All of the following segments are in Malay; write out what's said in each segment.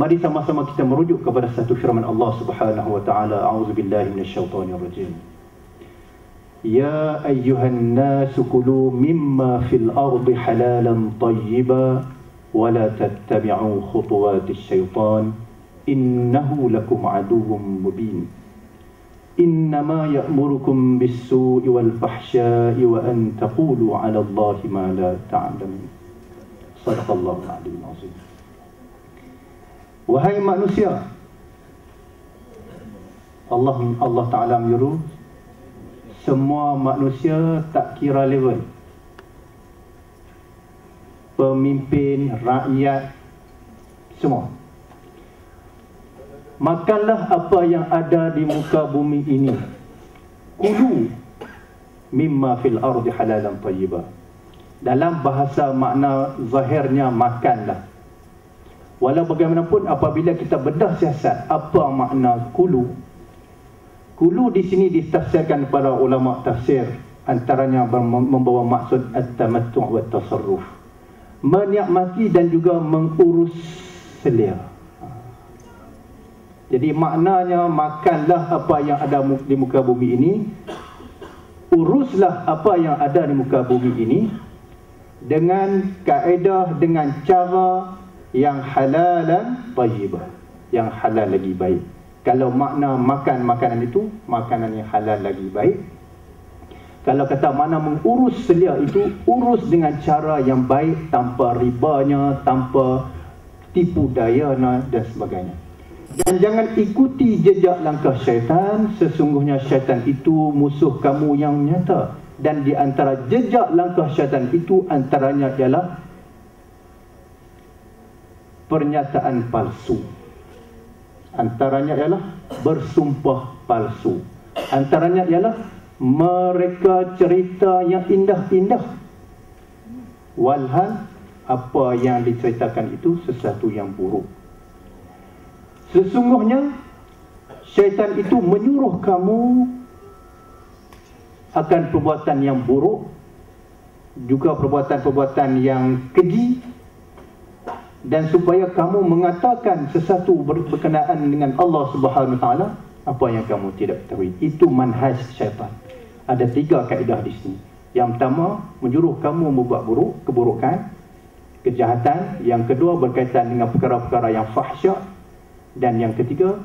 Mari sama-sama kita merujuk kepada satu firman Allah Subhanahu wa taala. A'udzubillahi minasyaitonirrajim. Ya ayyuhan nasu kulu mimma fil ardi halalan tayyiban wa la tattabi'u khutuwatis syaitan innahu lakum aduwwum mubin. Innama ya'murukum bis-su'i wal fahsya'i wa an taqulu 'ala Allahi ma la ta'lamun. Shadaqallahu al-'aliyyul 'azim. Wahai manusia, Allah Ta'ala menyuruh semua manusia tak kira level, pemimpin, rakyat, semua, makanlah apa yang ada di muka bumi ini. Kulu mimma fil ardi halalan tayyiban. Dalam bahasa makna zahirnya makanlah. Walau bagaimanapun apabila kita bedah siasat apa makna kulu. Kulu di sini ditafsirkan para ulama tafsir, antaranya membawa maksud at-tamattu' wa tasarruf, menikmati dan juga mengurus selia. Jadi maknanya makanlah apa yang ada di muka bumi ini, uruslah apa yang ada di muka bumi ini dengan kaedah, dengan cara yang halalan tayyibah, yang halal lagi baik. Kalau makna makan makanan itu makanan yang halal lagi baik. Kalau kata makna mengurus selia itu, urus dengan cara yang baik, tanpa ribanya, tanpa tipu dayanya dan sebagainya. Dan jangan ikuti jejak langkah syaitan. Sesungguhnya syaitan itu musuh kamu yang nyata. Dan di antara jejak langkah syaitan itu antaranya ialah pernyataan palsu. Antaranya ialah bersumpah palsu. Antaranya ialah mereka cerita yang indah-indah, walhal apa yang diceritakan itu sesuatu yang buruk. Sesungguhnya syaitan itu menyuruh kamu akan perbuatan yang buruk, juga perbuatan-perbuatan yang keji, dan supaya kamu mengatakan sesuatu berkenaan dengan Allah Subhanahu Wa Taala apa yang kamu tidak ketahui. Itu manhaj syaitan. Ada 3 kaedah di sini. Yang pertama, menyuruh kamu membuat buruk, keburukan, kejahatan. Yang kedua, berkaitan dengan perkara-perkara yang fahsyak. Dan yang ketiga,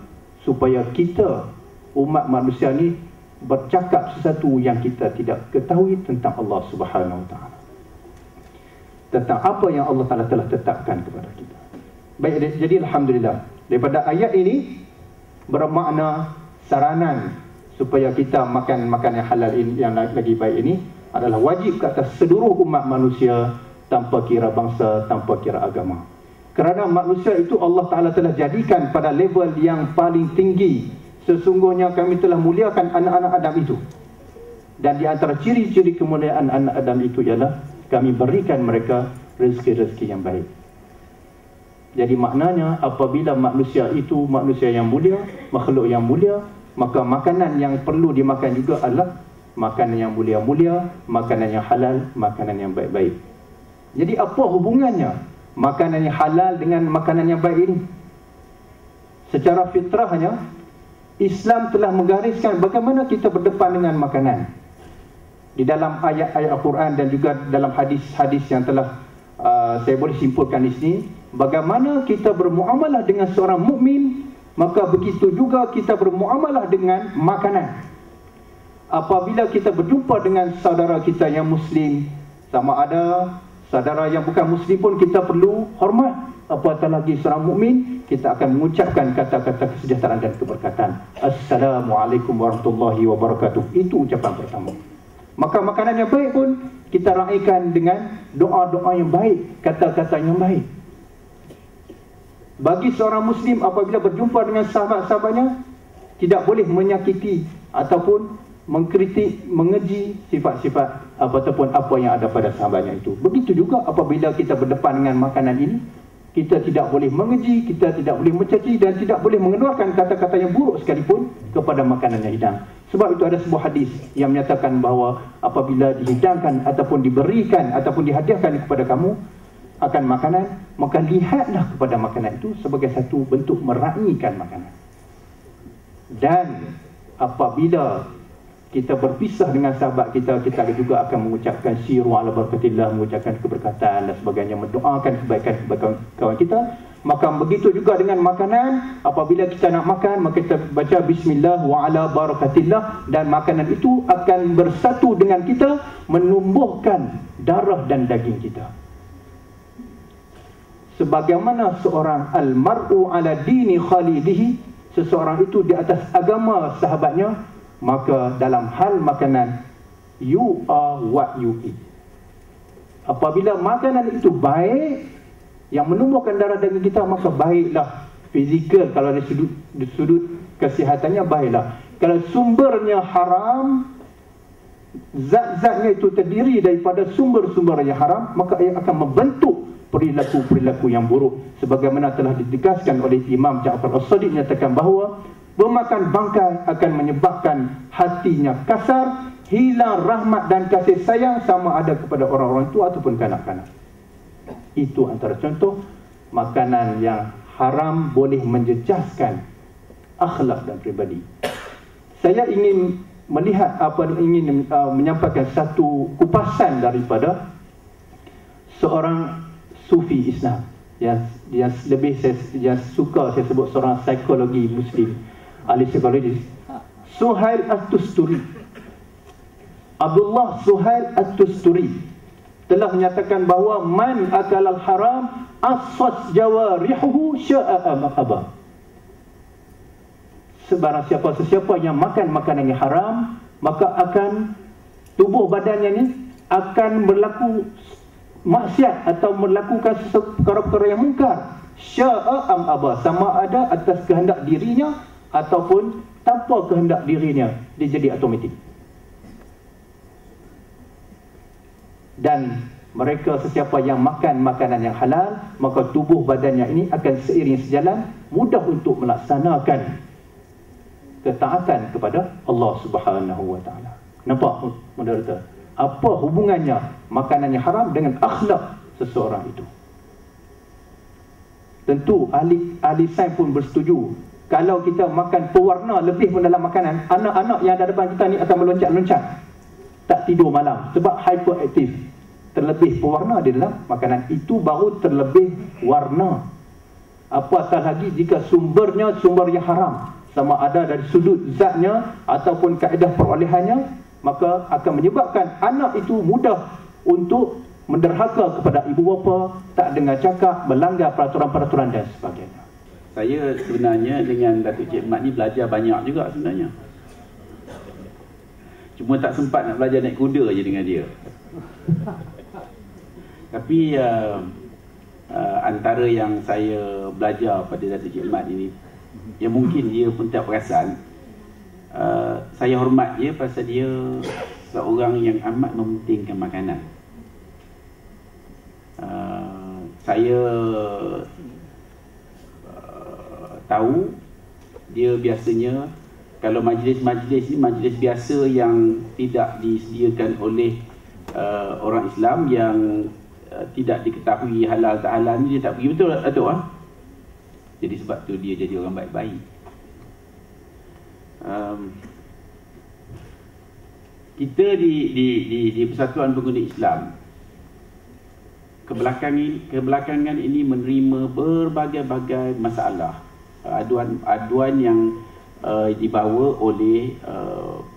supaya kita umat manusia ni bercakap sesuatu yang kita tidak ketahui tentang Allah Subhanahu Wa Taala, tentang apa yang Allah Ta'ala telah tetapkan kepada kita. Baik, jadi alhamdulillah, daripada ayat ini bermakna saranan supaya kita makan makanan yang halal ini, yang lagi baik ini adalah wajib ke atas seluruh umat manusia tanpa kira bangsa, tanpa kira agama. Kerana manusia itu Allah Ta'ala telah jadikan pada level yang paling tinggi. Sesungguhnya kami telah muliakan anak-anak Adam itu. Dan di antara ciri-ciri kemuliaan anak Adam itu ialah kami berikan mereka rezeki-rezeki yang baik. Jadi maknanya apabila manusia itu manusia yang mulia, makhluk yang mulia, maka makanan yang perlu dimakan juga adalah makanan yang mulia-mulia, makanan yang halal, makanan yang baik-baik. Jadi apa hubungannya makanan yang halal dengan makanan yang baik ini? Secara fitrahnya Islam telah menggariskan bagaimana kita berdepan dengan makanan. Di dalam ayat-ayat Al-Quran dan juga dalam hadis-hadis yang telah saya boleh simpulkan di sini, bagaimana kita bermuamalah dengan seorang mukmin, maka begitu juga kita bermuamalah dengan makanan. Apabila kita berjumpa dengan saudara kita yang muslim, sama ada saudara yang bukan muslim pun kita perlu hormat. Apatah lagi seorang mukmin, kita akan mengucapkan kata-kata kesejahteraan dan keberkatan. Assalamualaikum warahmatullahi wabarakatuh. Itu ucapan pertama. Maka makanan yang baik pun kita raikan dengan doa-doa yang baik, kata-kata yang baik. Bagi seorang muslim apabila berjumpa dengan sahabat-sahabatnya, tidak boleh menyakiti ataupun mengkritik, mengeji sifat-sifat ataupun apa yang ada pada sahabatnya itu. Begitu juga apabila kita berdepan dengan makanan ini, kita tidak boleh mengeji, kita tidak boleh mencaci dan tidak boleh mengeluarkan kata-kata yang buruk sekalipun kepada makanan yang hidang. Sebab itu ada sebuah hadis yang menyatakan bahawa apabila dihidangkan ataupun diberikan ataupun dihadiahkan kepada kamu akan makanan, maka lihatlah kepada makanan itu sebagai satu bentuk meraihkan makanan. Dan apabila kita berpisah dengan sahabat kita, kita juga akan mengucapkan siru ala barakatillah, mengucapkan keberkatan dan sebagainya, mendoakan kebaikan kepada kawan kita. Maka begitu juga dengan makanan, apabila kita nak makan, maka kita baca bismillah wa ala barakatillah, dan makanan itu akan bersatu dengan kita, menumbuhkan darah dan daging kita. Sebagaimana seorang al-mar'u ala dini khalidihi, seseorang itu di atas agama sahabatnya, maka dalam hal makanan, you are what you eat. Apabila makanan itu baik, yang menumbuhkan darah daging kita, maka baiklah fizikal. Kalau dari sudut kesihatannya, baiklah. Kalau sumbernya haram, zat-zatnya itu terdiri daripada sumber-sumber yang haram, maka ia akan membentuk perilaku-perilaku yang buruk. Sebagaimana telah ditegaskan oleh Imam Ja'far As-Sadiq, menyatakan bahawa memakan bangkai akan menyebabkan hatinya kasar, hilang rahmat dan kasih sayang, sama ada kepada orang-orang tua ataupun kanak-kanak. Itu antara contoh makanan yang haram boleh menjejaskan akhlak dan pribadi. Saya ingin melihat menyampaikan satu kupasan daripada seorang sufi Islam yang suka saya sebut seorang psikologi Muslim, ahli psikologi, Suhail At-Tusturi. Abdullah Suhail At-Tusturi telah menyatakan bahawa man akalal haram asfat jawarihuhu sya'a aba. Sebarang sesiapa yang makan makanan yang haram, maka akan tubuh badannya ni akan berlaku maksiat atau melakukan perkara-perkara yang mungkar. Sya'a aba, sama ada atas kehendak dirinya ataupun tanpa kehendak dirinya, dia jadi automatik. Dan mereka sesiapa yang makan makanan yang halal, maka tubuh badannya ini akan seiring sejalan mudah untuk melaksanakan ketaatan kepada Allah Subhanahu wa taala. Nampak moderator? Apa hubungannya makanan yang haram dengan akhlak seseorang itu? Tentu ahli sains pun bersetuju. Kalau kita makan pewarna lebih pun dalam makanan, anak-anak yang ada depan kita ni akan meloncat-loncat, tak tidur malam sebab hyperaktif. Terlebih pewarna di dalam makanan itu baru terlebih warna. Apatah lagi jika sumbernya sumber yang haram, sama ada dari sudut zatnya ataupun kaedah perolehannya, maka akan menyebabkan anak itu mudah untuk menderhaka kepada ibu bapa, tak dengar cakap, melanggar peraturan-peraturan dan sebagainya. Saya sebenarnya dengan Datuk Cik Mat ni belajar banyak juga sebenarnya. Cuma tak sempat nak belajar naik kuda je dengan dia. Tapi antara yang saya belajar pada Datuk Cik Mat ini, yang mungkin dia pun tak perasan, saya hormat dia pasal dia seorang yang amat mementingkan makanan. Saya tahu dia biasanya kalau majlis-majlis ni majlis biasa yang tidak disediakan oleh orang Islam yang tidak diketahui halal tak halal ni, dia tak pergi. Betul Datuk? Jadi sebab tu dia jadi orang baik-baik. Kita di Persatuan Pengguna Islam kebelakangan ini menerima berbagai-bagai masalah, aduan yang dibawa oleh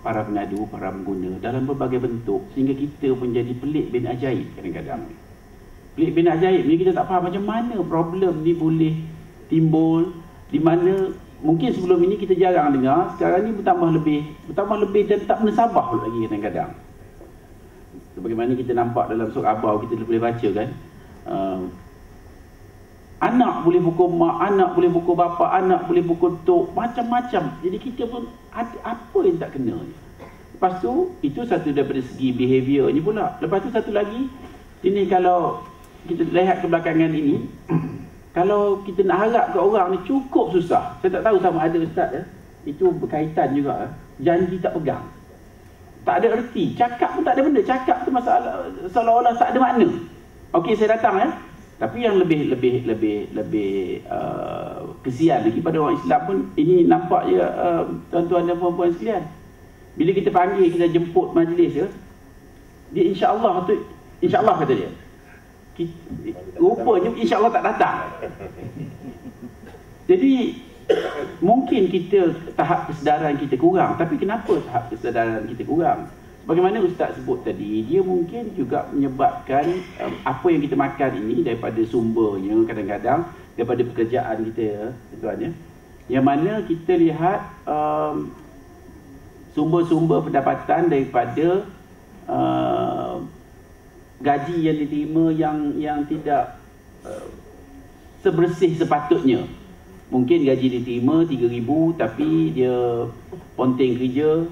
para pengadu, para pengguna dalam berbagai bentuk, sehingga kita pun jadi pelik bin ajaib kadang-kadang. Pelik bin ajaib ni kita tak faham macam mana problem ni boleh timbul, di mana mungkin sebelum ini kita jarang dengar, sekarang ni bertambah lebih dan tak menasabah lagi kadang-kadang. Sebagaimana kita nampak dalam surah Abau, kita boleh baca kan, anak boleh pukul mak, anak boleh pukul bapa, anak boleh pukul tok, macam-macam. Jadi kita pun ada apa yang tak kena. Lepas tu, itu satu daripada segi behaviour ni pula. Lepas tu satu lagi, ini kalau kita lihat kebelakangan ini, kalau kita nak harap ke orang ni cukup susah. Saya tak tahu sama ada Ustaz itu berkaitan juga, janji tak pegang, tak ada erti, cakap pun tak ada benda, cakap tu masalah seolah-olah tak ada makna. Okey, saya datang Tapi yang lebih kesian lagi pada orang Islam pun, ini nampak je tuan-tuan dan puan-puan sekalian. Bila kita panggil, kita jemput majlis dia insya-Allah tu, insya-Allah kata dia. Rupanya insya-Allah tak datang. Jadi mungkin kita tahap kesedaran kita kurang. Tapi kenapa tahap kesedaran kita kurang? Bagaimana Ustaz sebut tadi, dia mungkin juga menyebabkan apa yang kita makan ini daripada sumbernya, kadang-kadang daripada pekerjaan kita, tuan-tuan, yang mana kita lihat sumber-sumber pendapatan daripada gaji yang diterima yang tidak sebersih sepatutnya. Mungkin gaji diterima 3,000 tapi dia ponteng kerja.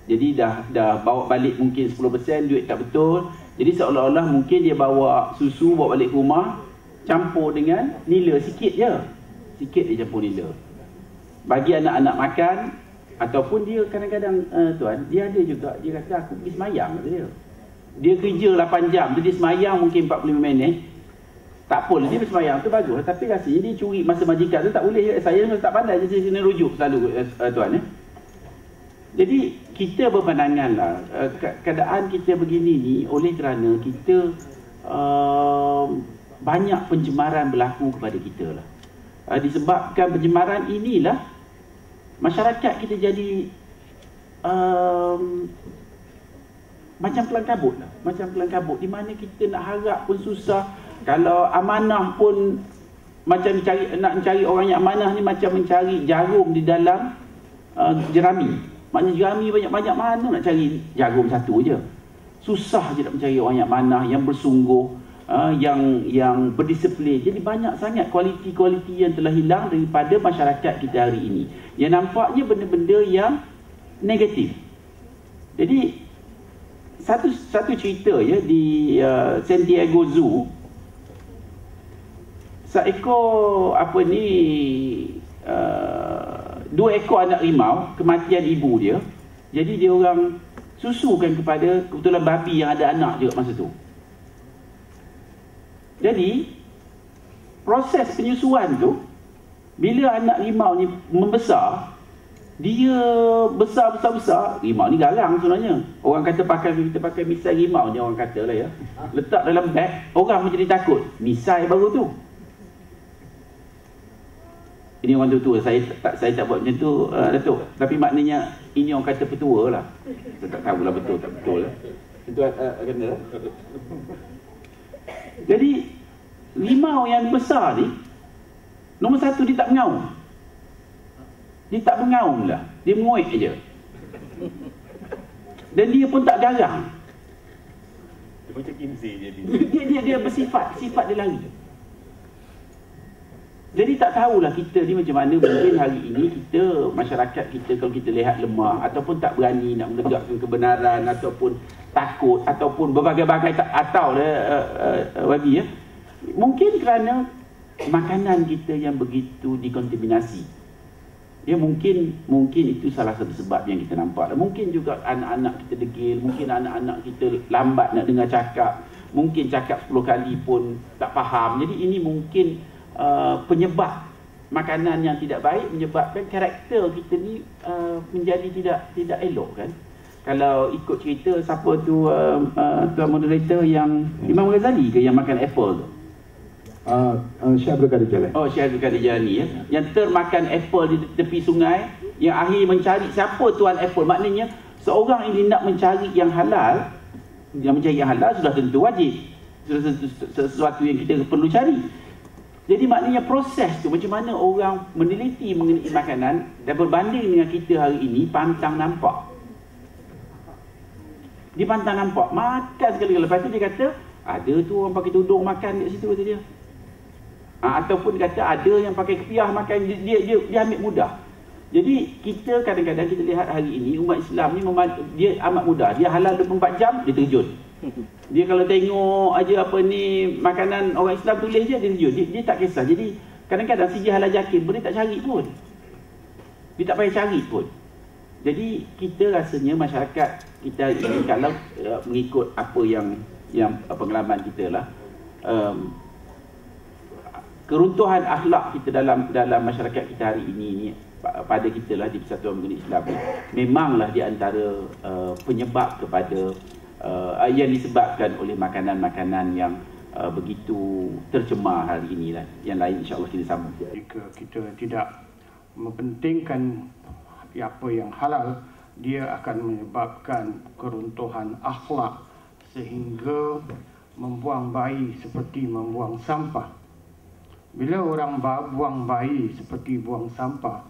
Jadi dah bawa balik mungkin 10%, duit tak betul. Jadi seolah-olah mungkin dia bawa susu, bawa balik ke rumah, campur dengan nila sikit je. Sikit dia campur nila. Bagi anak-anak makan, ataupun dia kadang-kadang tuan, dia ada juga, dia kata aku pergi semayang, kata dia. Dia kerja 8 jam, jadi semayang mungkin 45 minit. Tak apa, dia bersemayang tu bagus. Tapi rasanya dia curi masa majikan tu tak boleh. Saya tak pandai, jadi kena rujuk selalu tuan. Jadi kita berpandangan lah, keadaan kita begini ni oleh kerana kita banyak pencemaran berlaku kepada kita lah. Disebabkan pencemaran inilah masyarakat kita jadi macam kelang kabut lah. Macam kelang kabut, di mana kita nak harap pun susah. Kalau amanah pun macam nak mencari orang yang amanah ni macam mencari jarum di dalam jerami. Maknanya jerami banyak-banyak, mana nak cari jarum satu je. Susah je nak mencari orang yang amanah, yang bersungguh, yang berdisiplin. Jadi banyak sangat kualiti-kualiti yang telah hilang daripada masyarakat kita hari ini. Yang nampaknya benda-benda yang negatif. Jadi satu cerita ya di Santiago Zoo, seekor dua ekor anak rimau, kematian ibu dia. Jadi dia orang susukan kepada, kebetulan babi yang ada anak juga masa tu. Jadi proses penyusuan tu, bila anak rimau ni membesar, dia besar, rimau ni garang sebenarnya. Orang kata kita pakai misai rimau ni, orang kata lah ya. Letak dalam beg, orang pun jadi takut. Misai baru tu. Ini orang tua, saya tak buat macam tu, Datuk. Tapi maknanya ini orang kata petua lah. Saya tak tahulah betul tak betul lah. Itu kena lah. Jadi rimau yang besar ni, nombor satu dia tak mengaum. Dia tak mengaum lah. Dia mengoik je. Dan dia pun tak garang. Dia macam kimsi je dia bersifat dia lari. Jadi tak tahulah kita ni macam mana. Mungkin hari ini kita, masyarakat kita, kalau kita lihat lemah ataupun tak berani nak menegakkan kebenaran, ataupun takut, ataupun berbagai-bagai atau bagi ya. Mungkin kerana makanan kita yang begitu dikontaminasi. Ya, mungkin itu salah satu sebab yang kita nampak. Mungkin juga anak-anak kita degil, mungkin anak-anak kita lambat nak dengar cakap, mungkin cakap 10 kali pun tak faham. Jadi ini mungkin penyebab makanan yang tidak baik, menyebabkan karakter kita ni menjadi tidak elok kan. Kalau ikut cerita siapa tu tuan moderator yang Imam Ghazali ke yang makan apple tu? Syekh Abdul Qadir Jalani. Oh, Syekh Abdul Qadir Jalani ya. Yang termakan apple di tepi sungai, yang akhir mencari siapa tuan apple. Maknanya seorang ini nak mencari yang halal, sudah tentu wajib. Sesuatu yang kita perlu cari. Jadi maknanya proses tu, macam mana orang meneliti mengenai makanan dan berbanding dengan kita hari ini, pantang nampak. Dia pantang nampak, makan sekali. Lepas tu dia kata, ada tu orang pakai tudung makan kat situ, kata dia. Ataupun kata ada yang pakai kepiah makan, dia ambil mudah. Jadi kita kadang-kadang kita lihat hari ini, umat Islam ni dia amat mudah. Dia halal 24 jam, dia terjun. Dia kalau tengok aja makanan orang Islam tulis je, dia terjun. Dia tak kisah. Jadi kadang-kadang si halal jakim pun dia tak cari pun. Dia tak payah cari pun. Jadi kita rasanya masyarakat kita ini, kalau mengikut apa yang pengalaman kita lah, keruntuhan akhlak kita dalam masyarakat kita hari ini ni, pada kita lah di Persatuan Pengguna Islam ni, memanglah di antara penyebab kepada yang disebabkan oleh makanan-makanan yang begitu tercemar hari ini lah. Yang lain insya-Allah kita sambung. Jika kita tidak mempentingkan apa yang halal, dia akan menyebabkan keruntuhan akhlak sehingga membuang bayi seperti membuang sampah. Bila orang buang bayi seperti buang sampah,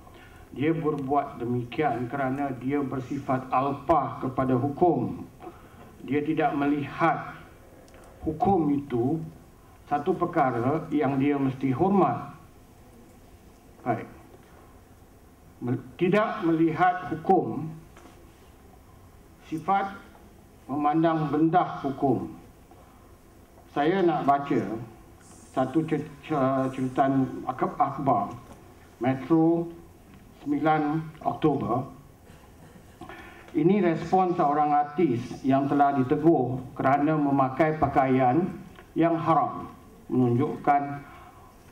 dia berbuat demikian kerana dia bersifat alpah kepada hukum. Dia tidak melihat hukum itu satu perkara yang dia mesti hormat. Baik. Tidak melihat hukum, sifat memandang rendah hukum. Saya nak baca satu cerita akhbar Metro 9 Oktober. Ini respon seorang artis yang telah ditegur kerana memakai pakaian yang haram, menunjukkan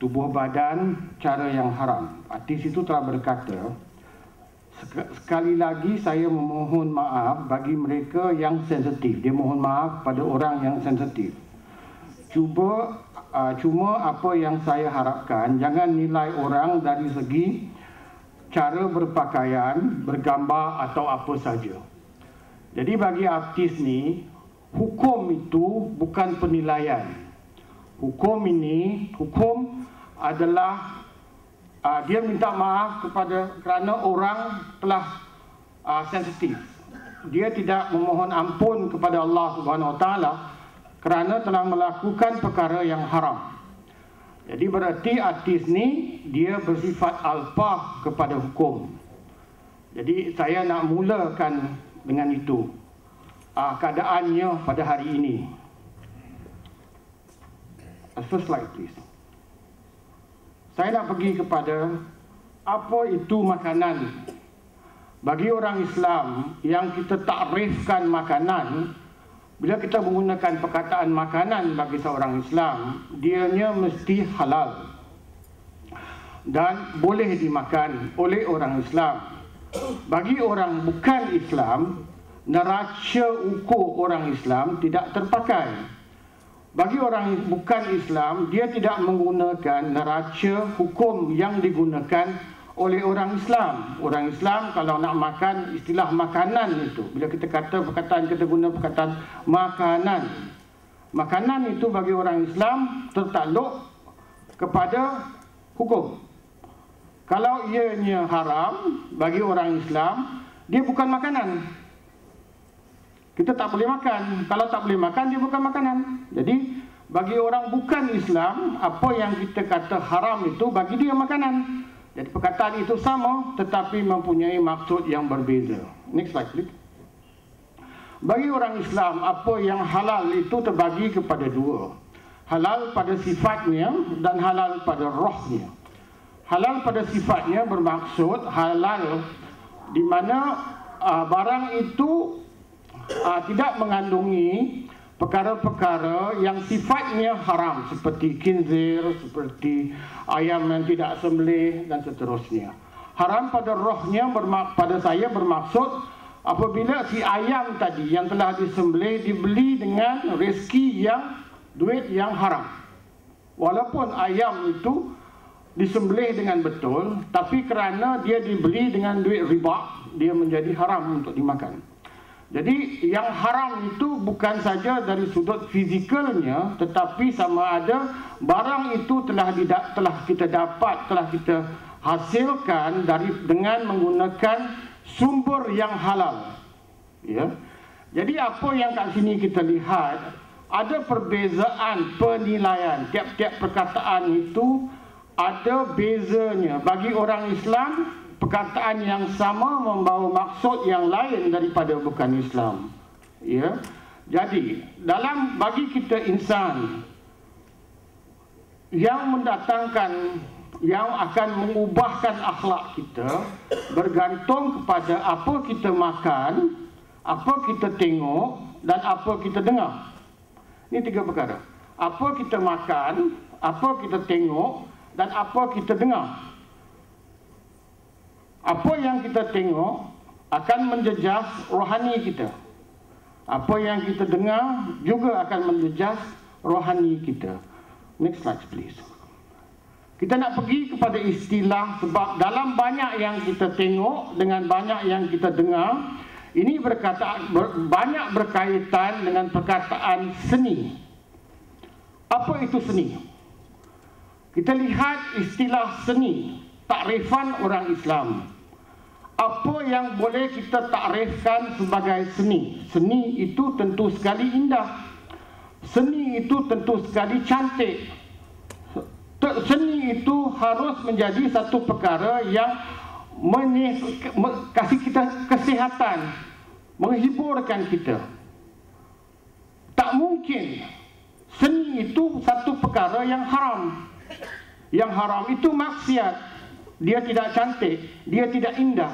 tubuh badan cara yang haram. Artis itu telah berkata, sekali lagi saya memohon maaf bagi mereka yang sensitif. Dia mohon maaf pada orang yang sensitif. Cuma apa yang saya harapkan, jangan nilai orang dari segi cara berpakaian, bergambar atau apa saja. Jadi bagi artis ni, hukum itu bukan penilaian. Hukum adalah dia minta maaf kerana orang telah sensitif. Dia tidak memohon ampun kepada Allah Subhanahu Wa Taala kerana telah melakukan perkara yang haram. Jadi berarti artis ni dia bersifat alpah kepada hukum. Jadi saya nak mulakan dengan itu keadaannya pada hari ini. First slide please. Saya nak pergi kepada apa itu makanan. Bagi orang Islam yang kita takrifkan makanan, bila kita menggunakan perkataan makanan bagi seorang Islam, dianya mesti halal dan boleh dimakan oleh orang Islam. Bagi orang bukan Islam, neraca ukur orang Islam tidak terpakai. Bagi orang bukan Islam, dia tidak menggunakan neraca hukum yang digunakan oleh orang Islam. Orang Islam kalau nak makan, istilah makanan itu, bila kita guna perkataan makanan. Makanan itu bagi orang Islam tertakluk kepada hukum. Kalau ianya haram bagi orang Islam, dia bukan makanan. Kita tak boleh makan. Kalau tak boleh makan, dia bukan makanan. Jadi bagi orang bukan Islam, apa yang kita kata haram itu bagi dia makanan. Jadi perkataan itu sama tetapi mempunyai maksud yang berbeza. Next slide please. Bagi orang Islam, apa yang halal itu terbagi kepada dua. Halal pada sifatnya dan halal pada rohnya. Halal pada sifatnya bermaksud halal di mana barang itu tidak mengandungi perkara-perkara yang sifatnya haram seperti khinzir, seperti ayam yang tidak sembelih dan seterusnya. Haram pada rohnya pada saya bermaksud apabila si ayam tadi yang telah disembelih dibeli dengan rezeki duit yang haram. Walaupun ayam itu disembelih dengan betul, tapi kerana dia dibeli dengan duit riba, dia menjadi haram untuk dimakan. Jadi yang haram itu bukan saja dari sudut fizikalnya, tetapi sama ada barang itu telah kita hasilkan dengan menggunakan sumber yang halal. Ya. Jadi apa yang kat sini kita lihat, ada perbezaan penilaian. Tiap-tiap perkataan itu ada bezanya. Bagi orang Islam, perkataan yang sama membawa maksud yang lain daripada bukan Islam. Ya. Jadi, bagi kita insan yang akan mengubahkan akhlak kita bergantung kepada apa kita makan, apa kita tengok dan apa kita dengar. Ini tiga perkara. apa kita makan, apa kita tengok dan apa kita dengar. Apa yang kita tengok akan menjejas rohani kita. Apa yang kita dengar juga akan menjejas rohani kita. Next slide please. Kita nak pergi kepada istilah sebab dalam banyak yang kita tengok dengan banyak yang kita dengar, ini banyak berkaitan dengan perkataan seni. Apa itu seni? Kita lihat istilah seni, takrifan orang Islam. Apa yang boleh kita takrifkan sebagai seni? Seni itu tentu sekali indah. Seni itu tentu sekali cantik. Seni itu harus menjadi satu perkara yang kasih kita kesihatan, menghiburkan kita. Tak mungkin seni itu satu perkara yang haram. Yang haram itu maksiat. Dia tidak cantik, dia tidak indah.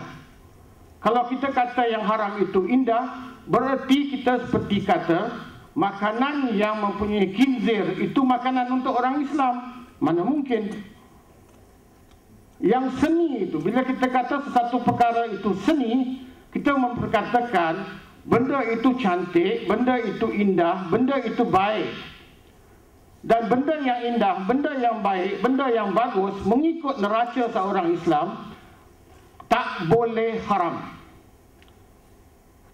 Kalau kita kata yang haram itu indah, berarti kita seperti kata makanan yang mempunyai khinzir itu makanan untuk orang Islam. Mana mungkin. Yang seni itu, bila kita kata sesuatu perkara itu seni, kita memperkatakan benda itu cantik, benda itu indah, benda itu baik. Dan benda yang indah, benda yang baik, benda yang bagus mengikut neraca seorang Islam tak boleh haram.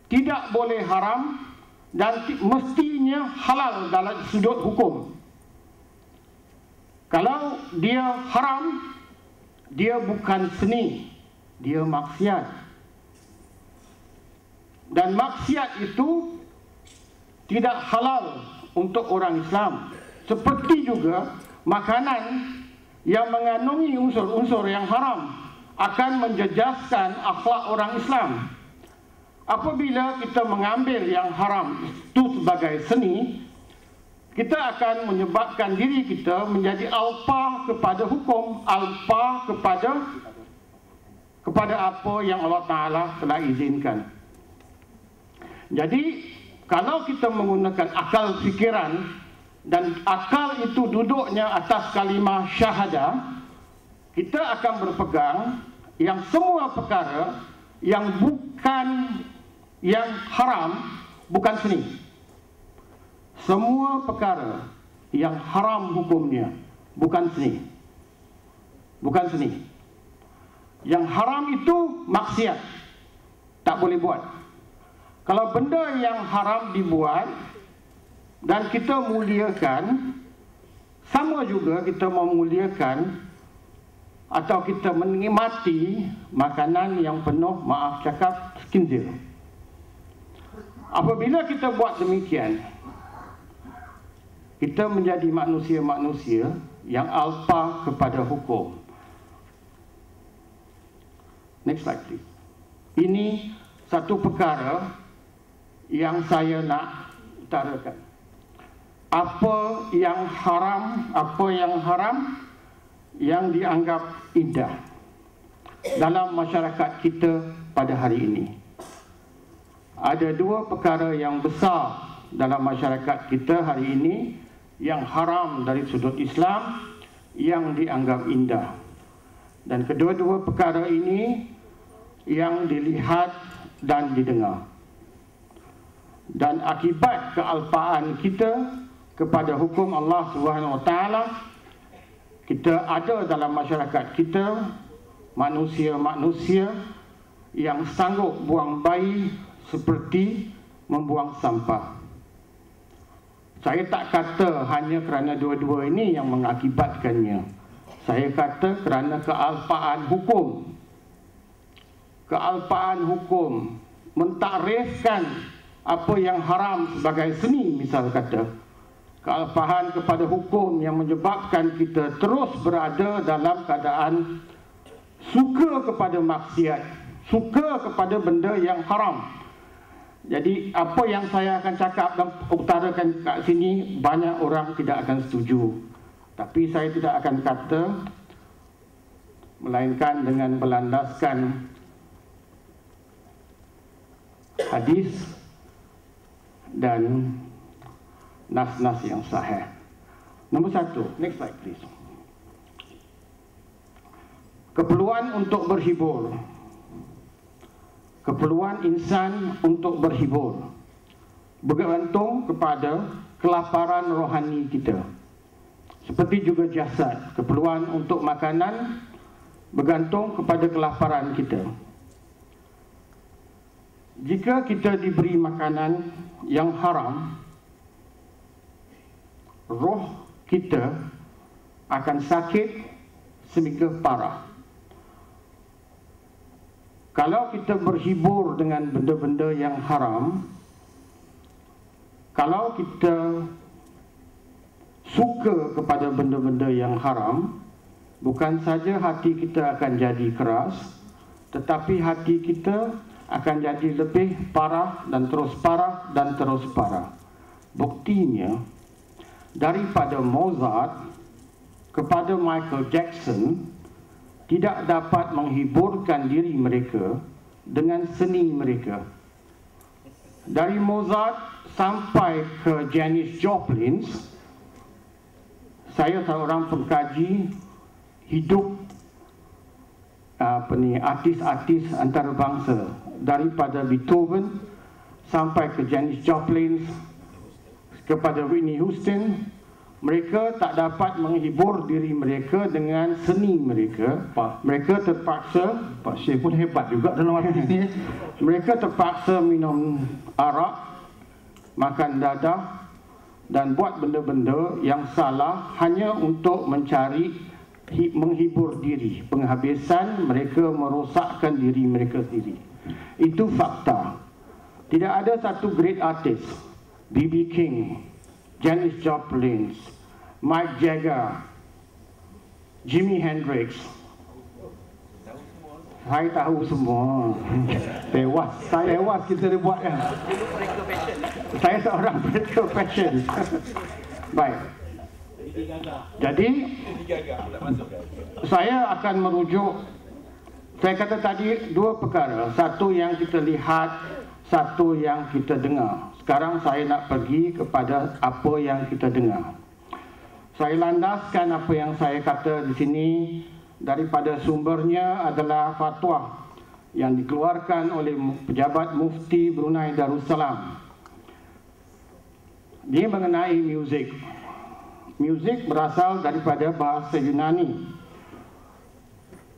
Tidak boleh haram dan mestinya halal dalam sudut hukum. Kalau dia haram, dia bukan seni, dia maksiat. Dan maksiat itu tidak halal untuk orang Islam. Seperti juga makanan yang mengandungi unsur-unsur yang haram akan menjejaskan akhlak orang Islam. Apabila kita mengambil yang haram itu sebagai seni, kita akan menyebabkan diri kita menjadi alpa kepada hukum, alpa kepada apa yang Allah Ta'ala telah izinkan. Jadi, kalau kita menggunakan akal fikiran, dan akal itu duduknya atas kalimah syahadah, kita akan berpegang yang semua perkara yang bukan yang haram bukan seni. Semua perkara yang haram hukumnya bukan seni. Bukan seni. Yang haram itu maksiat, tak boleh buat. Kalau benda yang haram dibuat dan kita muliakan, sama juga kita memuliakan atau kita menikmati makanan yang penuh, maaf cakap, khinzir. Apabila kita buat demikian, kita menjadi manusia-manusia yang alpa kepada hukum. Next slide please. Ini satu perkara yang saya nak utarakan. Apa yang haram yang dianggap indah dalam masyarakat kita pada hari ini. Ada dua perkara yang besar dalam masyarakat kita hari ini yang haram dari sudut Islam yang dianggap indah. Dan kedua-dua perkara ini yang dilihat dan didengar. Dan akibat kealpaan kita kepada hukum Allah Subhanahu Wa Taala, kita ada dalam masyarakat kita manusia-manusia yang sanggup buang bayi seperti membuang sampah. Saya tak kata hanya kerana dua-dua ini yang mengakibatkannya. Saya kata kerana kealpaan hukum. Kealpaan hukum mentakrifkan apa yang haram sebagai seni, misal kata. Kealpaan kepada hukum yang menyebabkan kita terus berada dalam keadaan suka kepada maksiat, suka kepada benda yang haram. Jadi apa yang saya akan cakap dan utarakan kat sini, banyak orang tidak akan setuju. Tapi saya tidak akan kata, melainkan dengan berlandaskan hadis dan nas-nas yang sahih. Nombor 1, next slide please. Keperluan untuk berhibur. Keperluan insan untuk berhibur bergantung kepada kelaparan rohani kita. Seperti juga jasad, keperluan untuk makanan bergantung kepada kelaparan kita. Jika kita diberi makanan yang haram, roh kita akan sakit sehingga parah. Kalau kita berhibur dengan benda-benda yang haram, kalau kita suka kepada benda-benda yang haram, bukan saja hati kita akan jadi keras, tetapi hati kita akan jadi lebih parah dan terus parah dan terus parah. Buktinya, daripada Mozart kepada Michael Jackson tidak dapat menghiburkan diri mereka dengan seni mereka. Dari Mozart sampai ke Janis Joplin, saya seorang pengkaji hidup artis-artis antarabangsa, daripada Beethoven sampai ke Janis Joplin, kepada Whitney Houston. Mereka tak dapat menghibur diri mereka dengan seni mereka. Mereka terpaksa, Pak Syekh pun hebat juga dalam artis ni. Mereka terpaksa minum arak, makan dadah dan buat benda-benda yang salah hanya untuk mencari menghibur diri. Penghabisan, mereka merosakkan diri mereka sendiri. Itu fakta. Tidak ada satu great artist, B.B. King, Janis Joplin, Mick Jagger, Jimi Hendrix. Saya tahu semua. Saya tewas kita dia buat kan. Saya seorang breaker passion. Baik. Jadi saya akan merujuk, saya kata tadi dua perkara. Satu yang kita lihat, satu yang kita dengar. Sekarang saya nak pergi kepada apa yang kita dengar. Saya landaskan apa yang saya kata di sini daripada sumbernya adalah fatwa yang dikeluarkan oleh pejabat Mufti Brunei Darussalam. Dia mengenai muzik. Muzik berasal daripada bahasa Yunani.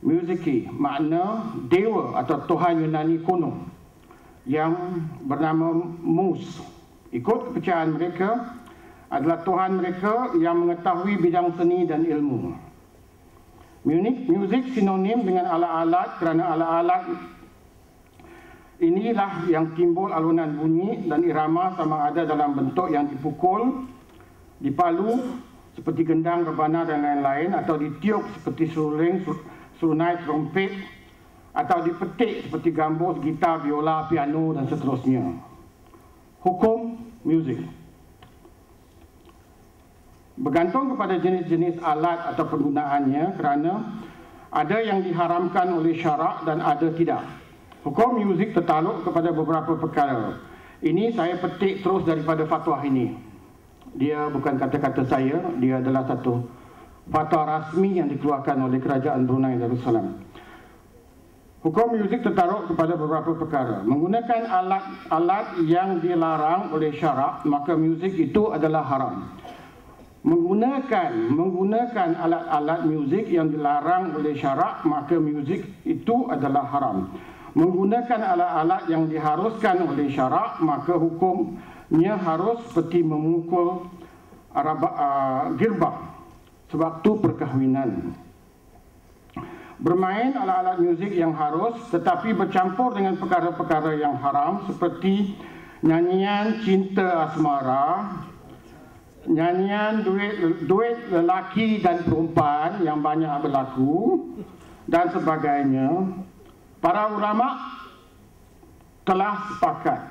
Musiki makna dewa atau Tuhan Yunani kuno yang bernama Mus. Ikut kepercayaan mereka, adalah Tuhan mereka yang mengetahui bidang seni dan ilmu. Muzik sinonim dengan alat-alat kerana alat-alat inilah yang timbul alunan bunyi dan irama sama ada dalam bentuk yang dipukul, dipalu seperti gendang, rebana dan lain-lain, atau ditiup seperti suling, serunai, trompet, atau dipetik seperti gambus, gitar, biola, piano dan seterusnya. Hukum muzik bergantung kepada jenis-jenis alat atau penggunaannya, kerana ada yang diharamkan oleh syarak dan ada tidak. Hukum muzik tertakluk kepada beberapa perkara. Ini saya petik terus daripada fatwa ini. Dia bukan kata-kata saya, dia adalah satu fatwa rasmi yang dikeluarkan oleh Kerajaan Brunei Darussalam. Hukum muzik tertakluk kepada beberapa perkara. Menggunakan alat-alat yang dilarang oleh syarak, maka muzik itu adalah haram. Menggunakan alat-alat muzik yang dilarang oleh syarak, maka muzik itu adalah haram. Menggunakan alat-alat yang diharuskan oleh syarak, maka hukumnya harus seperti memukul girbah sewaktu perkahwinan. Bermain alat-alat muzik yang harus tetapi bercampur dengan perkara-perkara yang haram seperti nyanyian cinta asmara, nyanyian duet lelaki dan perempuan yang banyak berlaku dan sebagainya. Para ulama telah sepakat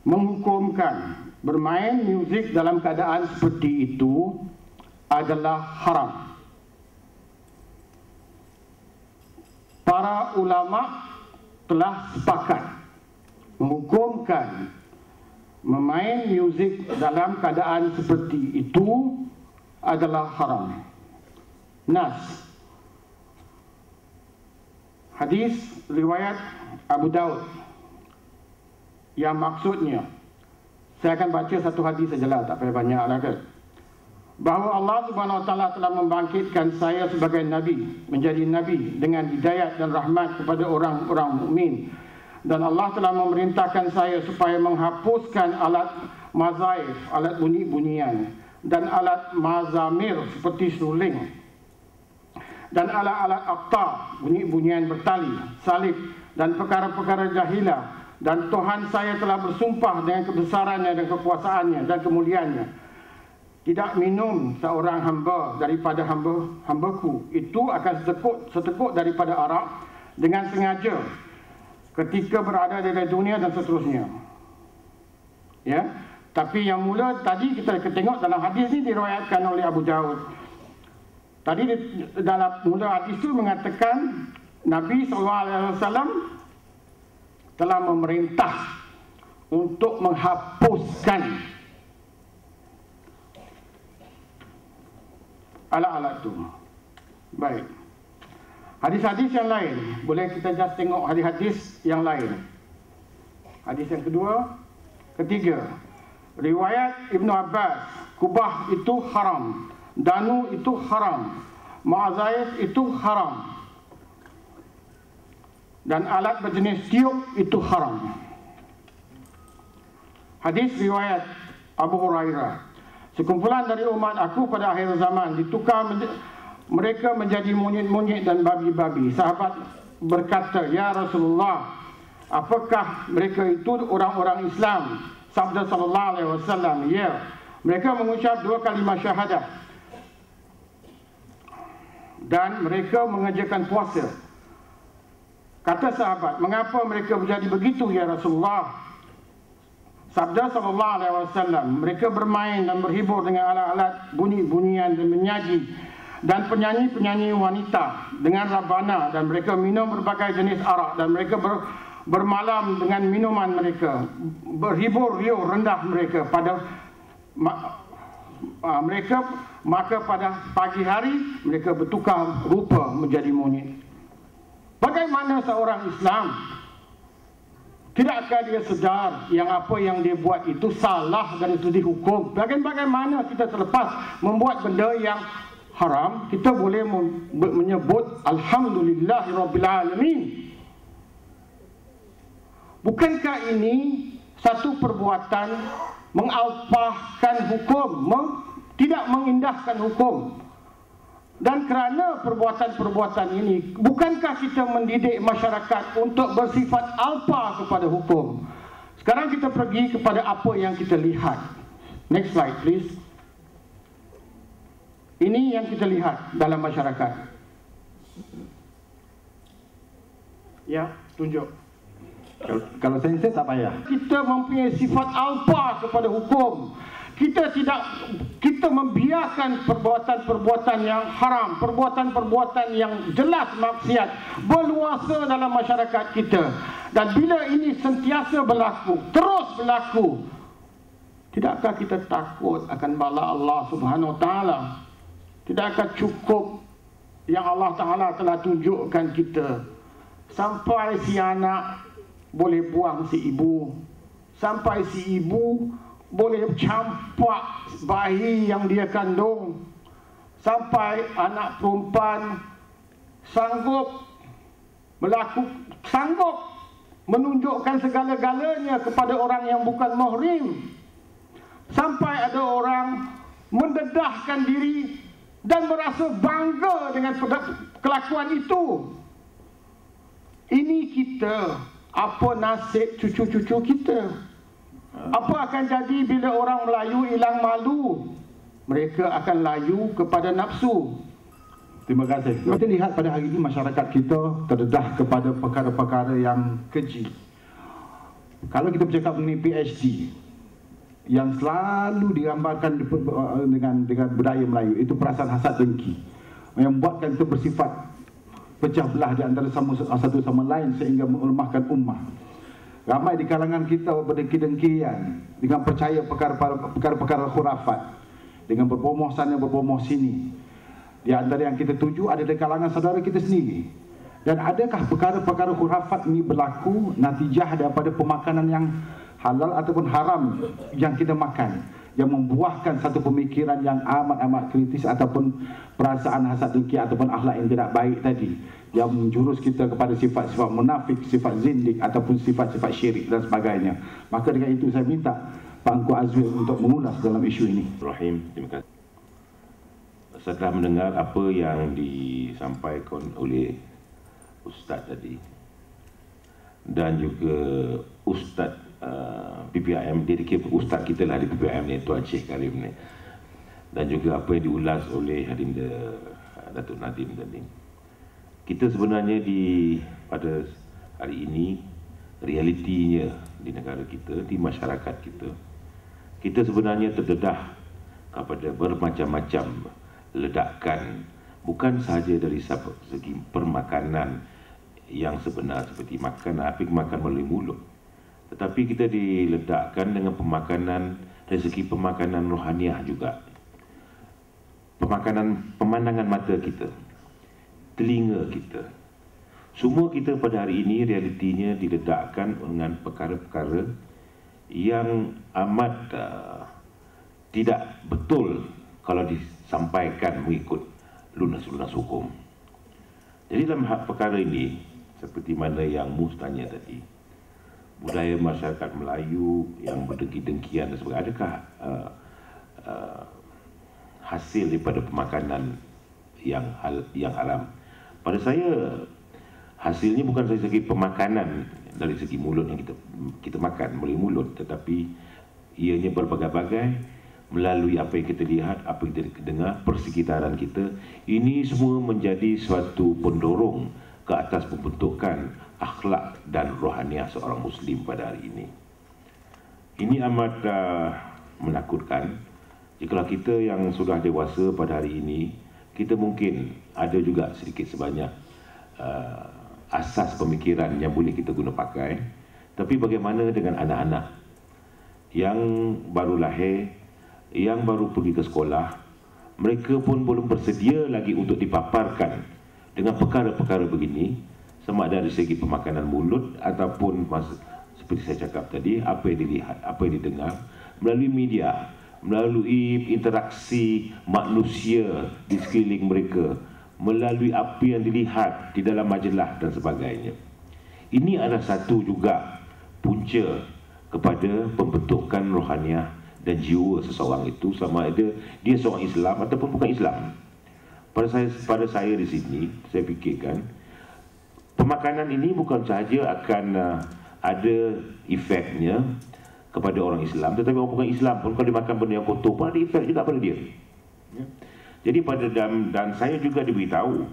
menghukumkan bermain muzik dalam keadaan seperti itu adalah haram. Para ulama telah sepakat menghukumkan memain muzik dalam keadaan seperti itu adalah haram. Nas. Hadis riwayat Abu Daud yang maksudnya, saya akan baca satu hadis sajalah, tak payah banyak lah kan. Bahawa Allah Subhanahu Wa Taala telah membangkitkan saya sebagai Nabi, menjadi Nabi dengan hidayat dan rahmat kepada orang-orang mukmin. Dan Allah telah memerintahkan saya supaya menghapuskan alat mazaif, alat bunyi-bunyian, dan alat mazamir seperti suling, dan alat-alat akta, bunyi-bunyian bertali, salib, dan perkara-perkara jahilah. Dan Tuhan saya telah bersumpah dengan kebesarannya dan kekuasaannya dan kemuliaannya, tidak minum seorang hamba daripada hamba-hambaku itu akan setekuk daripada arak dengan sengaja ketika berada di dunia dan seterusnya. Ya, tapi yang mula tadi kita tengok dalam hadis ini diriwayatkan oleh Abu Daud. Tadi dalam mula hadis itu mengatakan Nabi SAW telah memerintah untuk menghapuskan alat-alat itu. Baik. Hadis-hadis yang lain, boleh kita just tengok hadis-hadis yang lain. Hadis yang kedua, ketiga. Riwayat Ibnu Abbas, kubah itu haram, danu itu haram, ma'azaif itu haram, dan alat berjenis tiup itu haram. Hadis riwayat Abu Hurairah, sekumpulan dari umat aku pada akhir zaman ditukar mereka menjadi monyet-monyet dan babi-babi. Sahabat berkata, ya Rasulullah, apakah mereka itu orang-orang Islam? Sabda sallallahu alaihi wasallam, ya, mereka mengucap 2 kalimah syahadah dan mereka mengerjakan puasa. Kata sahabat, mengapa mereka menjadi begitu ya Rasulullah? Sabda sallallahu alaihi wasallam, mereka bermain dan berhibur dengan alat-alat bunyi-bunyian dan menyaji dan penyanyi-penyanyi wanita dengan rabana, dan mereka minum berbagai jenis arak, dan mereka bermalam dengan minuman mereka, berhibur riuh rendah mereka pada maka pada pagi hari mereka bertukar rupa menjadi monyet. Bagaimana seorang Islam, tidakkah dia sedar yang apa yang dia buat itu salah dari segi hukum? Bagaimana kita terlepas membuat benda yang haram, kita boleh menyebut Alhamdulillahirabbil alamin? Bukankah ini satu perbuatan mengalpahkan hukum, tidak mengindahkan hukum? Dan kerana perbuatan-perbuatan ini, bukankah kita mendidik masyarakat untuk bersifat alpa kepada hukum? Sekarang kita pergi kepada apa yang kita lihat. Next slide please. Ini yang kita lihat dalam masyarakat. Ya, tunjuk. Kalau sensor tak payah. Kita mempunyai sifat alpa kepada hukum. Kita membiarkan perbuatan-perbuatan yang haram, perbuatan-perbuatan yang jelas maksiat berluasa dalam masyarakat kita. Dan bila ini sentiasa berlaku, terus berlaku, tidakkah kita takut akan bala Allah Subhanahu Wa Taala? Tidakkah cukup yang Allah Taala telah tunjukkan kita, sampai si anak boleh buang si ibu, sampai si ibu boleh campak bayi yang dia kandung, sampai anak perempuan sanggup menunjukkan segala-galanya kepada orang yang bukan mahrim, sampai ada orang mendedahkan diri dan merasa bangga dengan kelakuan itu. Ini kita, apa nasib cucu-cucu kita? Apa akan jadi bila orang Melayu hilang malu? Mereka akan layu kepada nafsu. Terima kasih. Kita lihat pada hari ini masyarakat kita terdedah kepada perkara-perkara yang keji. Kalau kita bercakap mengenai PhD yang selalu digambarkan dengan budaya Melayu, itu perasaan hasad dengki yang membuatkan kita bersifat pecah belah di antara satu sama lain sehingga melemahkan ummah. Ramai di kalangan kita berdengki-dengkian dengan percaya perkara-perkara khurafat dengan berbomoh sana berbomoh sini. Di antara yang kita tuju ada di kalangan saudara kita sendiri. Dan adakah perkara-perkara khurafat ini berlaku natijah daripada pemakanan yang halal ataupun haram yang kita makan, yang membuahkan satu pemikiran yang amat-amat kritis ataupun perasaan hasad dengki ataupun akhlak yang tidak baik tadi, yang menjurus kita kepada sifat-sifat munafik, sifat zindik ataupun sifat-sifat syirik dan sebagainya. Maka dengan itu saya minta Pak Engku Azwil untuk mengulas dalam isu ini. Rahim, terima kasih. Setelah mendengar apa yang disampaikan oleh Ustaz tadi dan juga Ustaz PPIM, dia dikira Ustaz kita lah di PPIM ni, Tuan Syekh Karim ni, dan juga apa yang diulas oleh Hadinda Datuk Nadim tadi, kita sebenarnya pada hari ini realitinya di negara kita, di masyarakat kita sebenarnya terdedah kepada bermacam-macam ledakan, bukan sahaja dari segi permakanan yang sebenar seperti makan melalui mulut, tetapi kita diledakkan dengan dari segi pemakanan rohaniah juga. Pemandangan mata kita, telinga kita, semua kita pada hari ini realitinya diledakkan dengan perkara-perkara yang amat tidak betul kalau disampaikan mengikut lunas-lunas hukum. Jadi dalam perkara ini, seperti mana yang Mus tanya tadi, budaya masyarakat Melayu yang berdengki-dengkian dan sebagainya, adakah hasil daripada pemakanan yang haram? Pada saya, hasilnya bukan dari segi pemakanan, dari segi mulut yang kita makan melalui mulut, tetapi ianya berbagai-bagai melalui apa yang kita lihat, apa yang kita dengar, persekitaran kita. Ini semua menjadi suatu pendorong ke atas pembentukan akhlak dan rohaniah seorang Muslim pada hari ini. Ini amat menakutkan. Jikalau kita yang sudah dewasa pada hari ini, kita mungkin ada juga sedikit sebanyak asas pemikiran yang boleh kita guna pakai. Tapi bagaimana dengan anak-anak yang baru lahir, yang baru pergi ke sekolah? Mereka pun belum bersedia lagi untuk dipaparkan dengan perkara-perkara begini, sama ada dari segi pemakanan mulut ataupun seperti saya cakap tadi, apa yang dilihat, apa yang didengar melalui media, melalui interaksi manusia di sekeliling mereka, melalui apa yang dilihat di dalam majalah dan sebagainya. Ini adalah satu juga punca kepada pembentukan rohaniah dan jiwa seseorang itu, sama ada dia seorang Islam ataupun bukan Islam. Pada saya di sini, saya fikirkan pemakanan ini bukan sahaja akan ada efeknya kepada orang Islam, tetapi orang bukan Islam pun kalau dia makan benda yang kotor pun ada efek juga pada dia. Jadi dan saya juga diberitahu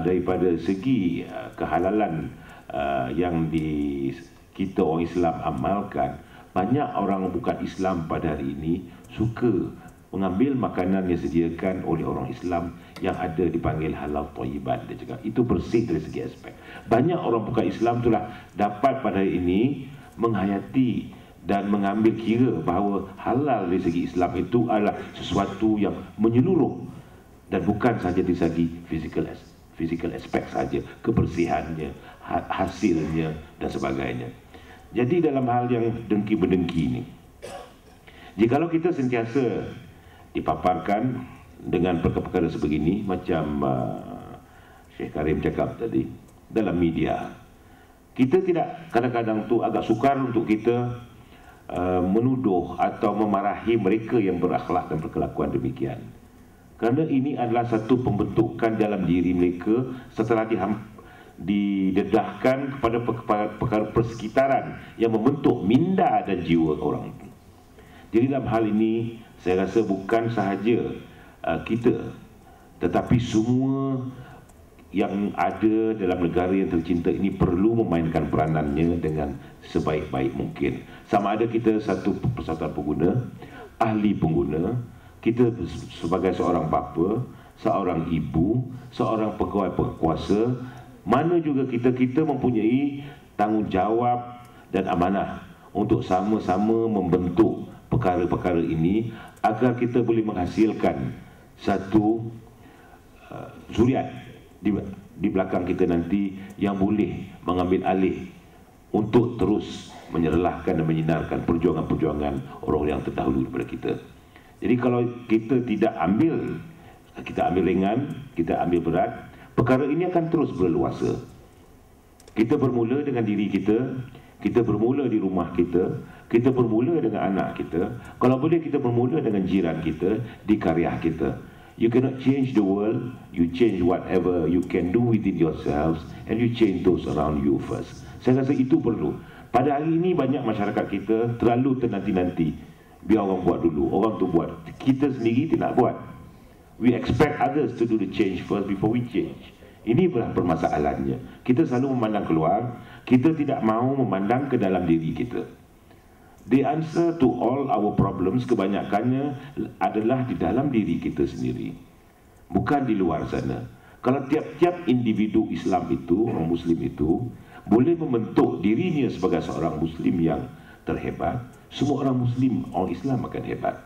daripada segi kehalalan yang kita orang Islam amalkan, banyak orang bukan Islam pada hari ini suka mengambil makanan yang disediakan oleh orang Islam yang ada dipanggil halal thayyiban. Dia cakap itu bersih dari segi aspek. Banyak orang bukan Islam itulah dapat pada hari ini menghayati dan mengambil kira bahawa halal dari segi Islam itu adalah sesuatu yang menyeluruh dan bukan sahaja dari segi physical aspek saja, kebersihannya, hasilnya dan sebagainya. Jadi dalam hal yang dengki-berdengki ini, jikalau kita sentiasa dipaparkan dengan perkara-perkara sebegini, macam Syekh Karim cakap tadi, dalam media, kita tidak, kadang-kadang tu agak sukar untuk kita menuduh atau memarahi mereka yang berakhlak dan berkelakuan demikian. Kerana ini adalah satu pembentukan dalam diri mereka setelah didedahkan kepada perkara persekitaran yang membentuk minda dan jiwa orang itu. Jadi dalam hal ini saya rasa bukan sahaja kita, tetapi semua yang ada dalam negara yang tercinta ini perlu memainkan peranannya dengan sebaik-baik mungkin. Sama ada kita satu persatuan pengguna, ahli pengguna, kita sebagai seorang bapa, seorang ibu, seorang pegawai berkuasa, mana juga kita mempunyai tanggungjawab dan amanah untuk sama-sama membentuk perkara-perkara ini agar kita boleh menghasilkan satu zuriat di belakang kita nanti yang boleh mengambil alih untuk terus menyerlahkan dan menyinarkan perjuangan-perjuangan orang yang terdahulu daripada kita. Jadi kalau kita tidak ambil, kita ambil ringan, kita ambil berat, perkara ini akan terus berleluasa. Kita bermula dengan diri kita bermula di rumah kita bermula dengan anak kita, kalau boleh kita bermula dengan jiran kita, di karya kita. You cannot change the world, you change whatever you can do within yourselves, and you change those around you first. Saya rasa itu perlu. Pada hari ini banyak masyarakat kita terlalu ternanti-nanti. Biar orang buat dulu, orang tu buat. Kita sendiri tidak buat. We expect others to do the change first before we change. Ini permasalahannya. Kita selalu memandang keluar, kita tidak mahu memandang ke dalam diri kita. The answer to all our problems kebanyakannya adalah di dalam diri kita sendiri, bukan di luar sana. Kalau tiap-tiap individu Islam itu, orang Muslim itu, boleh membentuk dirinya sebagai seorang Muslim yang terhebat, semua orang Muslim, orang Islam akan hebat.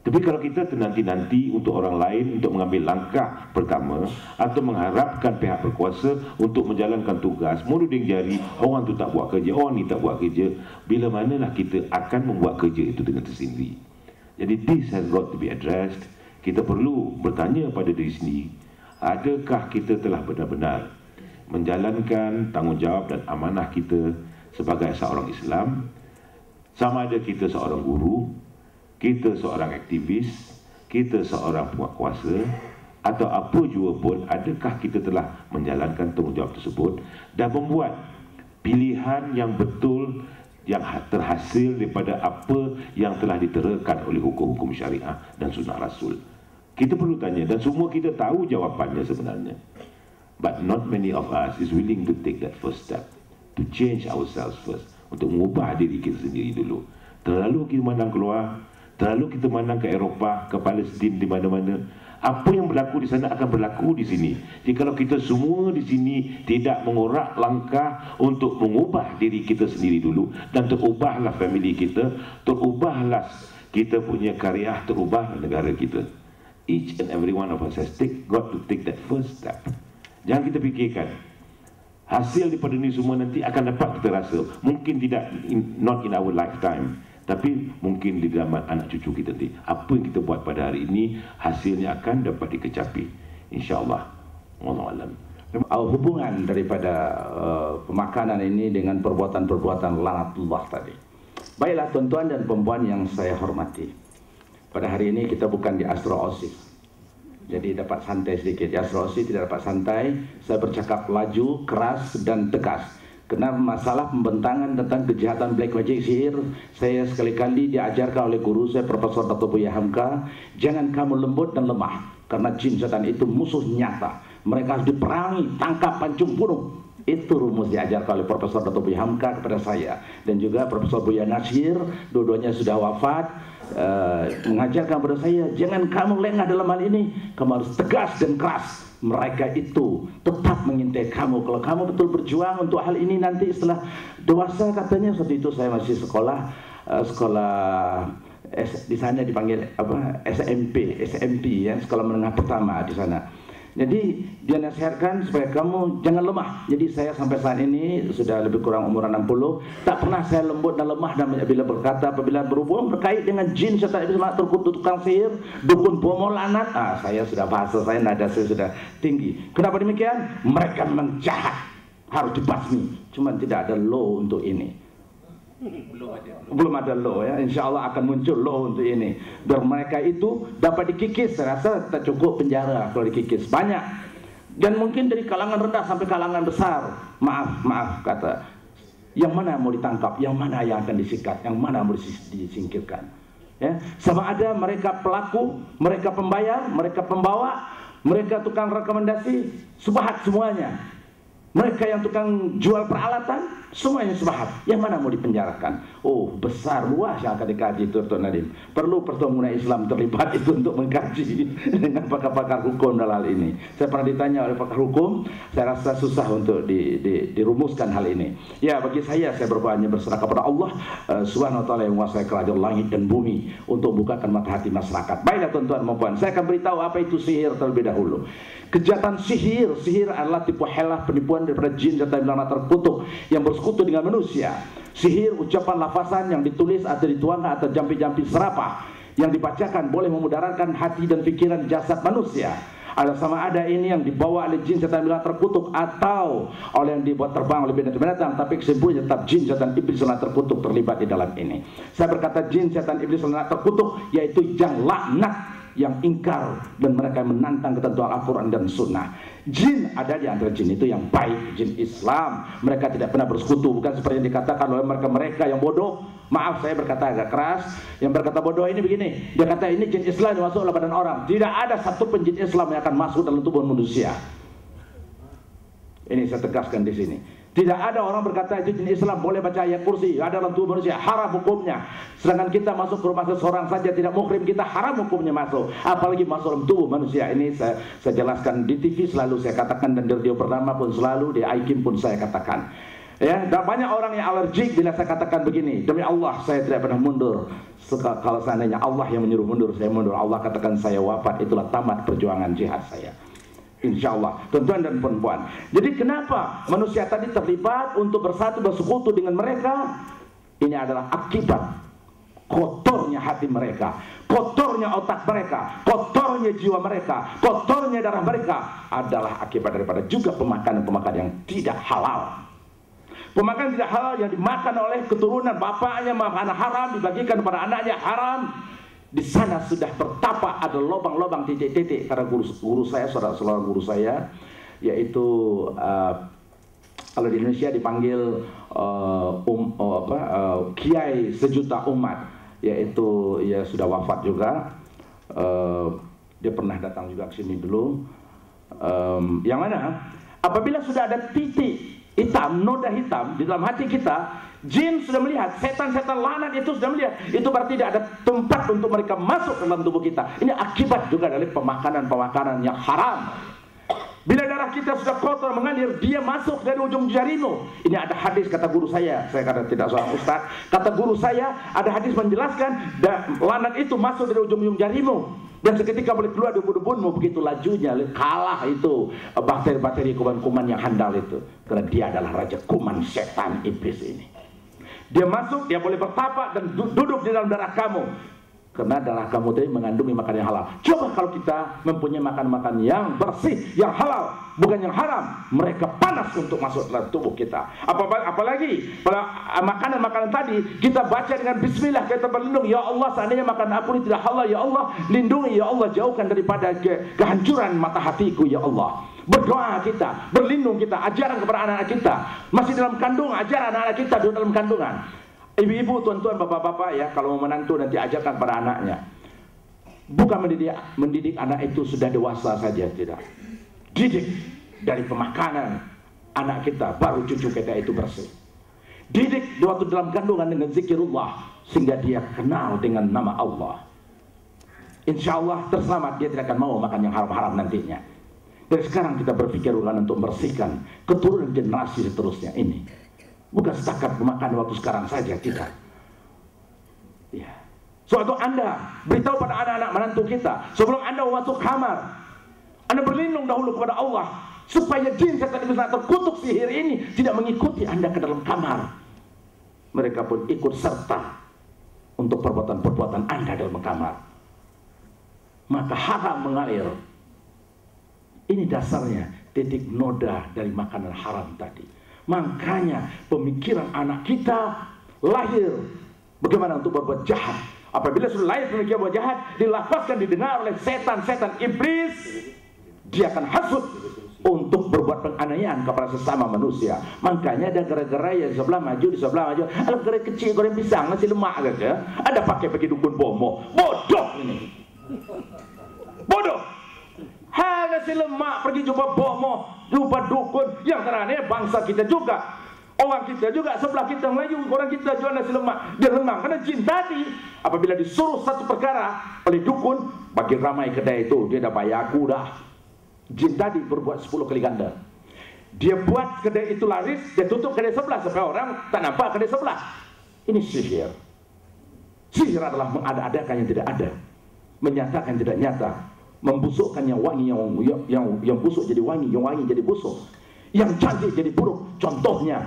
Tapi kalau kita nanti untuk orang lain untuk mengambil langkah pertama atau mengharapkan pihak berkuasa untuk menjalankan tugas, menuding jari, orang tu tak buat kerja, orang ni tak buat kerja, bila manalah kita akan membuat kerja itu dengan tersendiri. Jadi this has got to be addressed. Kita perlu bertanya pada diri sendiri, adakah kita telah benar-benar menjalankan tanggungjawab dan amanah kita sebagai seorang Islam? Sama ada kita seorang guru, kita seorang aktivis, kita seorang penguatkuasa, atau apa jua pun, adakah kita telah menjalankan tanggungjawab tersebut dan membuat pilihan yang betul, yang terhasil daripada apa yang telah diterakan oleh hukum-hukum syariah dan sunnah Rasul. Kita perlu tanya, dan semua kita tahu jawapannya sebenarnya. But not many of us is willing to take that first step, to change ourselves first, untuk mengubah diri kita sendiri dulu. Terlalu kita mandang keluar, terlalu kita mandang ke Eropah, ke Palestin, di mana-mana. Apa yang berlaku di sana akan berlaku di sini. Jadi kalau kita semua di sini tidak mengorak langkah untuk mengubah diri kita sendiri dulu, dan terubahlah family kita, terubahlah kita punya karya, terubahlah negara kita. Each and every one of us has got to take that first step. Jangan kita fikirkan hasil daripada ini semua nanti akan dapat kita rasa. Mungkin tidak, not in our lifetime, tapi mungkin di dalam anak cucu kita nanti. Apa yang kita buat pada hari ini, hasilnya akan dapat dikecapi, InsyaAllah. Wallahu a'lam. Hubungan daripada pemakanan ini dengan perbuatan-perbuatan laknatullah tadi. Baiklah tuan-tuan dan puan-puan yang saya hormati, pada hari ini kita bukan di Astro Osis, jadi dapat santai sedikit. Di Astro Osis tidak dapat santai. Saya bercakap laju, keras dan tegas. Karena masalah pembentangan tentang kejahatan black magic, sihir, saya sekali-kali diajarkan oleh guru saya, Profesor Dr. Buya Hamka, jangan kamu lembut dan lemah, karena jin setan itu musuh nyata. Mereka harus diperangi, tangkap, pancung, bunuh. Itu rumus diajarkan oleh Profesor Dr. Buya Hamka kepada saya, dan juga Profesor Buya Nasir, dua-duanya sudah wafat, mengajarkan kepada saya, jangan kamu lengah dalam hal ini, kamu harus tegas dan keras. Mereka itu tetap mengintai kamu. Kalau kamu betul berjuang untuk hal ini, nanti setelah dewasa, katanya waktu itu saya masih sekolah di sana dipanggil apa, SMP ya, sekolah menengah pertama di sana. Jadi dia nasihatkan supaya kamu jangan lemah. Jadi saya sampai saat ini sudah lebih kurang umur 60, tak pernah saya lembut dan lemah, dan bila berkata, apabila berhubung berkait dengan jin, setan itu terkutuk, tukang sihir, dukun, bomo, lanat, saya sudah bahasa saya, nada saya sudah tinggi. Kenapa demikian? Mereka memang jahat, harus dibasmi. Cuma tidak ada law untuk ini. Belum ada law ya. Insya Allah akan muncul law untuk ini. Biar mereka itu dapat dikikis. Saya rasa tak cukup penjara kalau dikikis, banyak. Dan mungkin dari kalangan rendah sampai kalangan besar. Maaf kata, yang mana mau ditangkap, yang mana yang akan disikat, yang mana mau disingkirkan ya. Sama ada mereka pelaku, mereka pembayar, mereka pembawa, mereka tukang rekomendasi, subhat semuanya. Mereka yang tukang jual peralatan, semuanya sepakat. Yang mana mau dipenjarakan? Oh, besar, luas yang akan dikaji, Tuan Nadim. Perlu Pertemuan Islam terlibat itu untuk mengkaji dengan pakar-pakar hukum dalam hal ini. Saya pernah ditanya oleh pakar hukum, saya rasa susah untuk dirumuskan hal ini. Ya, bagi saya berbuatnya berserah kepada Allah Subhanahu wa taala yang menguasai kerajaan langit dan bumi untuk bukakan mata hati masyarakat. Baiklah tuan-tuan dan puan, saya akan beritahu apa itu sihir terlebih dahulu. Kejahatan sihir adalah tipu helah penipuan daripada jin dan binatang terkutuk yang bersekutu dengan manusia. Sihir ucapan lafazan yang ditulis atau dituangkan atau jampi-jampi serapah yang dibacakan boleh memudaratkan hati dan pikiran jasad manusia. Ada sama ada ini yang dibawa oleh jin setan binatang terkutuk atau oleh yang dibuat terbang oleh binatang-binatang, tapi kesimpulannya tetap jin setan iblis yang terkutuk terlibat di dalam ini. Saya berkata jin setan iblis yang terkutuk yaitu yang laknat, yang ingkar, dan mereka yang menantang ketentuan Al-Quran dan Sunnah. Jin ada di antara jin itu yang baik, jin Islam. Mereka tidak pernah bersekutu, bukan seperti yang dikatakan oleh mereka yang bodoh. Maaf saya berkata agak keras. Yang berkata bodoh ini begini, dia kata ini jin Islam yang masuk dalam badan orang. Tidak ada satu pun jin Islam yang akan masuk dalam tubuh manusia. Ini saya tegaskan di sini. Tidak ada orang berkata itu jin Islam boleh baca ayat kursi ada dalam tubuh manusia, haram hukumnya. Sedangkan kita masuk ke rumah seseorang saja tidak muhrim, kita haram hukumnya masuk, apalagi masuk dalam tubuh manusia. Ini saya jelaskan di TV, selalu saya katakan, dan di radio pertama pun selalu, di IKIM pun saya katakan. Ya, dan banyak orang yang alergik bila saya katakan begini. Demi Allah saya tidak pernah mundur. Kalau seandainya Allah yang menyuruh mundur, saya mundur. Allah katakan saya wafat, itulah tamat perjuangan jihad saya. Insya Allah, tuan-tuan dan perempuan. Jadi kenapa manusia tadi terlibat untuk bersatu bersekutu dengan mereka? Ini adalah akibat kotornya hati mereka, kotornya otak mereka, kotornya jiwa mereka, kotornya darah mereka, adalah akibat daripada juga pemakanan-pemakanan yang tidak halal. Pemakanan tidak halal yang dimakan oleh keturunan bapaknya, makanan haram dibagikan kepada anaknya haram. Di sana sudah bertapa ada lubang-lubang titik-titik, karena guru saya, saudara-saudara guru saya, yaitu kalau di Indonesia dipanggil Kiai sejuta umat, yaitu ya sudah wafat juga. Dia pernah datang juga ke sini dulu. Yang mana apabila sudah ada titik hitam, noda hitam di dalam hati kita, jin sudah melihat, setan-setan laknat itu sudah melihat, itu berarti tidak ada tempat untuk mereka masuk ke dalam tubuh kita. Ini akibat juga dari pemakanan-pemakanan yang haram. Bila darah kita sudah kotor mengalir, dia masuk dari ujung jarimu. Ini ada hadis kata guru saya kata tidak seorang ustaz, kata guru saya ada hadis menjelaskan laknat itu masuk dari ujung jarimu. Dan seketika boleh keluar debu-debumu, begitu lajunya kalah itu bakteri-bakteri kuman-kuman yang handal itu. Karena dia adalah raja kuman setan iblis ini. Dia masuk, dia boleh bertapa dan duduk di dalam darah kamu. Karena darah kamu tadi mengandungi makanan yang halal. Coba kalau kita mempunyai makan-makan yang bersih, yang halal, bukan yang haram, mereka panas untuk masuk dalam tubuh kita. Apalagi pada makanan-makanan tadi kita baca dengan bismillah, kita berlindung, ya Allah seandainya makanan aku ini tidak halal, ya Allah lindungi, ya Allah jauhkan daripada kehancuran mata hatiku, ya Allah. Berdoa kita, berlindung kita, ajaran kepada anak-anak kita masih dalam kandungan, ajaran anak-anak kita dalam kandungan. Ibu-ibu, tuan-tuan, bapak-bapak ya, kalau mau menantu nanti ajarkan pada anaknya. Bukan mendidik anak itu sudah dewasa saja, tidak. Didik dari pemakanan anak kita, baru cucu kita itu bersih. Didik waktu dalam kandungan dengan zikirullah, sehingga dia kenal dengan nama Allah. Insya Allah terselamat, dia tidak akan mau makan yang haram-haram nantinya. Dari sekarang kita berpikir ulang untuk membersihkan keturunan generasi seterusnya ini. Bukan setakat pemakan waktu sekarang saja, tidak. Ya. Suatu Anda beritahu pada anak-anak menantu kita, sebelum Anda masuk kamar, Anda berlindung dahulu kepada Allah, supaya jin setan iblis terkutuk sihir ini tidak mengikuti Anda ke dalam kamar. Mereka pun ikut serta untuk perbuatan-perbuatan Anda dalam kamar. Maka haram mengalir. Ini dasarnya titik noda dari makanan haram tadi. Makanya pemikiran anak kita lahir bagaimana untuk berbuat jahat. Apabila sudah lahir pemikiran berbuat jahat, dilafazkan, didengar oleh setan-setan iblis, dia akan hasut untuk berbuat penganiayaan kepada sesama manusia. Makanya ada gerai-gerai yang di sebelah maju, di sebelah maju, ada gerai kecil, goreng pisang, nasi lemak saja, ada pakai dukun bomo. Bodoh ini. Bodoh. Hal nasi lemak pergi jumpa bomoh, jumpa dukun. Yang terakhir bangsa kita juga, orang kita juga, sebelah kita Melayu, orang kita jual nasi lemak. Dia lemah karena jin tadi. Apabila disuruh satu perkara oleh dukun, bagi ramai kedai itu dia dah bayar aku dah. Jin tadi berbuat 10 kali ganda. Dia buat kedai itu laris, dia tutup kedai sebelah supaya orang tak nampak kedai sebelah. Ini sihir. Sihir adalah mengada-adakan yang tidak ada, menyatakan tidak nyata, membusukkan yang wangi, yang busuk jadi wangi, yang wangi jadi busuk, yang cantik jadi buruk. Contohnya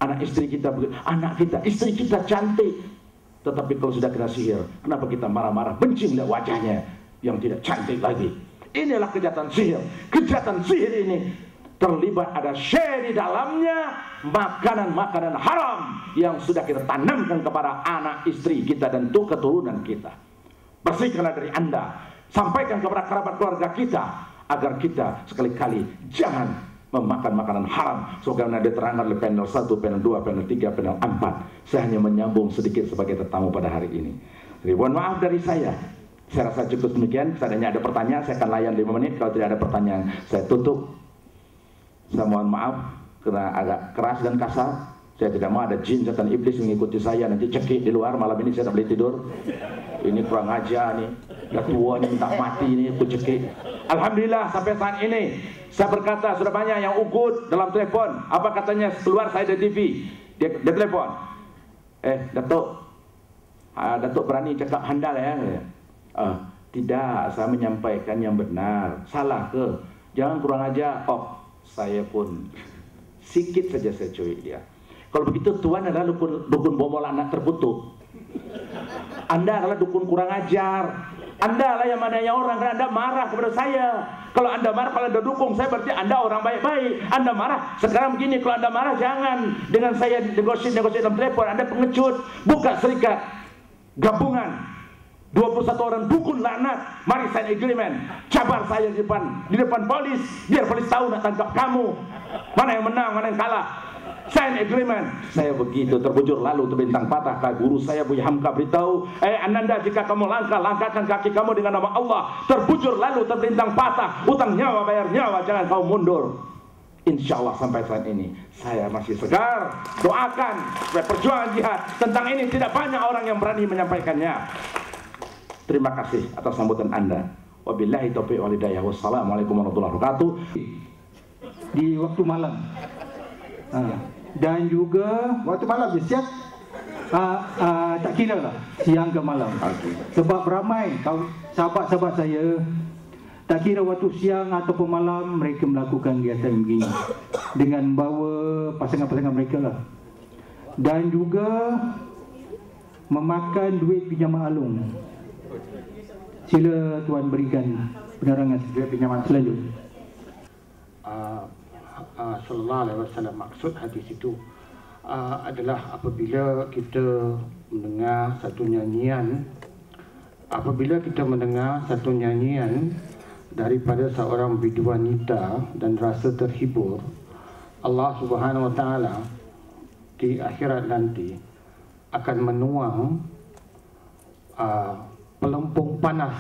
anak istri kita, anak kita, istri kita cantik, tetapi kalau sudah kena sihir, kenapa kita marah-marah, benci melihat wajahnya yang tidak cantik lagi? Inilah kejahatan sihir. Kejahatan sihir ini terlibat ada syaitan di dalamnya, makanan-makanan haram yang sudah kita tanamkan kepada anak istri kita dan keturunan kita. Bersihkanlah dari Anda, sampaikan kepada kerabat keluarga kita agar kita sekali-kali jangan memakan makanan haram. Sebagaimana diterangkan oleh panel 1, panel 2, panel 3, panel 4. Saya hanya menyambung sedikit sebagai tetamu pada hari ini. Ribuan maaf dari saya. Saya rasa cukup demikian. Seandainya ada pertanyaan, saya akan layan 5 menit. Kalau tidak ada pertanyaan, saya tutup. Saya mohon maaf karena agak keras dan kasar. Saya tidak mau ada jin setan iblis mengikuti saya, nanti cekik di luar. Malam ini saya tak boleh tidur. Ini kurang ajar nih. Dah tua ni minta mati ni, aku cekik. Alhamdulillah sampai saat ini saya berkata sudah banyak yang ukut dalam telefon. Apa katanya keluar saya dari TV. Dia telefon. Datuk. Datuk berani cakap handal ya. Tidak, saya menyampaikan yang benar. Salah ke? Jangan kurang ajar. Saya pun sikit saja saya cuik dia. Kalau begitu tuan adalah dukun bomol anak terkutuk. Anda adalah dukun kurang ajar. Anda lah yang mananya orang, karena Anda marah kepada saya. Kalau Anda marah, kalau Anda dukung saya, berarti Anda orang baik-baik. Anda marah, sekarang begini, kalau Anda marah jangan dengan saya negosiasi dalam telepon. Anda pengecut. Buka serikat gabungan 21 orang dukun laknat, mari sign agreement, cabar saya di depan polis, biar polis tahu nak tangkap kamu. Mana yang menang, mana yang kalah. Sign agreement. Saya begitu terbujur lalu terbintang patah. Guru saya Buya Hamka beritahu, Ananda, jika kamu langkahkan kaki kamu dengan nama Allah. Terbujur lalu terbintang patah. Utang nyawa bayar nyawa, jangan kau mundur. Insya Allah sampai saat ini saya masih segar. Doakan supaya perjuangan jihad tentang ini tidak banyak orang yang berani menyampaikannya. Terima kasih atas sambutan Anda. Wabillahi taufiq wal hidayah. Wassalamualaikum warahmatullahi wabarakatuh. Di waktu malam. Dan juga waktu malam je siap. Tak kira lah siang ke malam. Sebab ramai sahabat-sahabat saya, tak kira waktu siang ataupun malam, mereka melakukan kegiatan begini dengan membawa pasangan-pasangan mereka lah. Dan juga memakan duit pinjaman alung. Sila Tuan berikan penerangan duit pinjaman selanjutnya. Sallallahu alaihi wasallam, maksud hadis itu adalah apabila kita mendengar satu nyanyian, daripada seorang bidu wanita dan rasa terhibur, Allah Subhanahu wa taala di akhirat nanti akan menuang pelempung panas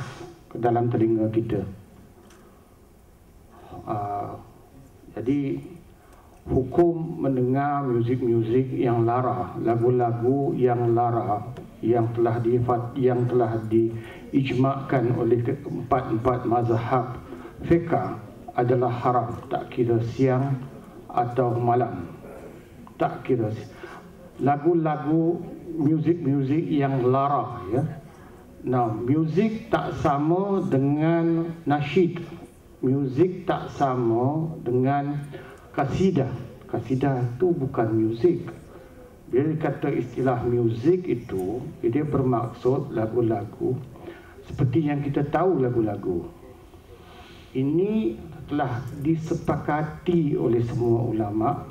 ke dalam telinga kita. Jadi hukum mendengar muzik-muzik yang lara, lagu-lagu yang lara, yang telah diijmakkan oleh empat mazhab fiqh adalah haram, tak kira siang atau malam. Tak kira lagu-lagu muzik-muzik yang lara, ya. Nah, muzik tak sama dengan nasyid. Muzik tak sama dengan kasidah. Kasidah itu bukan muzik. Bila kata istilah muzik itu, dia bermaksud lagu-lagu seperti yang kita tahu lagu-lagu. Ini telah disepakati oleh semua ulama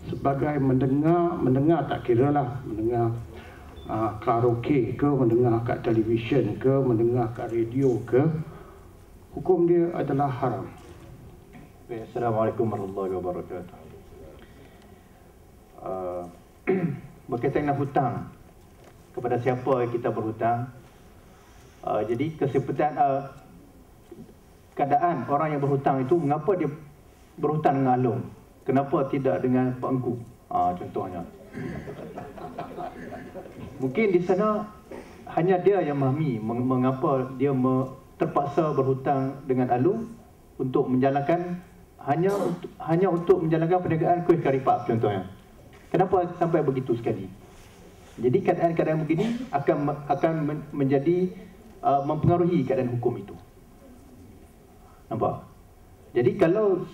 sebagai mendengar tak kiralah mendengar karaoke ke, mendengar kat televisyen ke, mendengar kat radio ke, hukum dia adalah haram. Assalamualaikum warahmatullahi wabarakatuh. Berkaitan dengan hutang, kepada siapa kita berhutang. Jadi kesempatan keadaan orang yang berhutang itu, mengapa dia berhutang dengan Along, kenapa tidak dengan Pak Engku, contohnya. Mungkin di sana hanya dia yang memahami mengapa dia terpaksa berhutang dengan Along untuk menjalankan hanya untuk menjalankan perniagaan kuih kari pap contohnya. Kenapa sampai begitu sekali? Jadi keadaan-keadaan begini akan menjadi mempengaruhi keadaan hukum itu. Nampak? Jadi kalau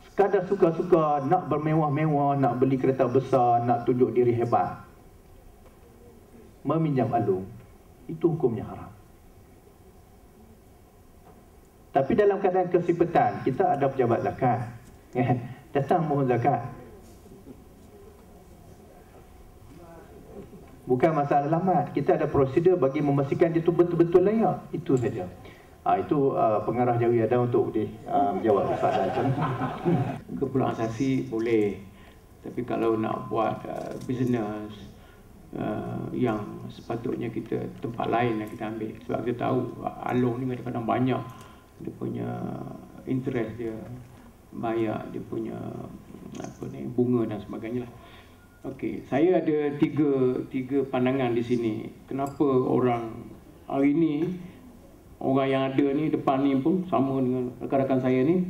sekadar suka-suka nak bermewah-mewah, nak beli kereta besar, nak tunjuk diri hebat, meminjam Along, itu hukumnya haram. Tapi dalam keadaan kesempatan, kita ada pejabat zakat, datang mohon zakat, bukan masalah alamat, kita ada prosedur bagi memastikan dia tu betul-betul layak, itu saja. Itu pengarah Jawi ada untuk menjawab soalan. Keperluan asasi boleh, tapi kalau nak buat bisnes yang sepatutnya kita tempat lain yang kita ambil, sebab kita tahu Along ni kadang-kadang banyak dia punya interest dia, bayar dia punya bunga dan sebagainya lah. Okey, saya ada tiga pandangan di sini. Kenapa orang hari ni, orang yang ada ni depan ni pun sama dengan rakan-rakan saya ni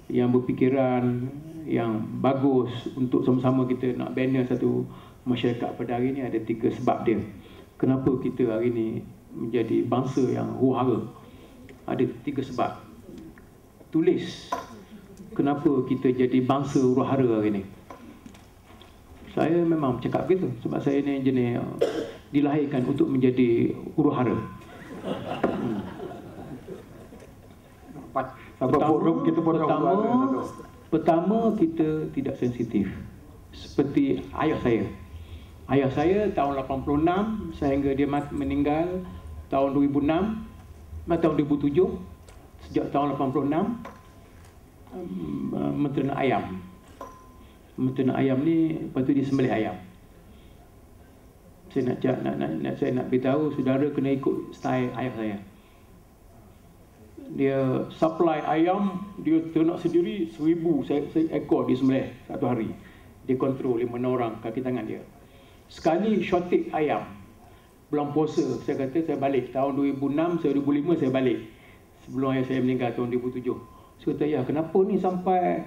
yang berfikiran yang bagus untuk sama-sama kita nak bina satu masyarakat pada hari ni. Ada tiga sebab dia. Kenapa kita hari ni menjadi bangsa yang huru-hara? Ada tiga sebab. Tulis kenapa kita jadi bangsa huru-hara hari ni. Saya memang bercakap begitu sebab saya ni jenis dilahirkan untuk menjadi huru-hara. Pertama kita tidak sensitif. Seperti ayah saya. Ayah saya tahun 86 sehingga dia meninggal tahun 2006, tahun 2007, sejak tahun 86 menternak ayam. Menternak ayam ni, lepas tu dia sembelih ayam. Saya nak beritahu saudara kena ikut style ayah saya. Dia supply ayam, dia ternak sendiri 1000 ekor dia sembelih satu hari. Dia kontrol 5 orang kaki tangan dia. Sekali shortage ayam, bulan puasa, saya kata saya balik. Tahun 2006, 2005 saya balik. Sebelum ayah saya meninggal tahun 2007. Saya kata, ya kenapa ni sampai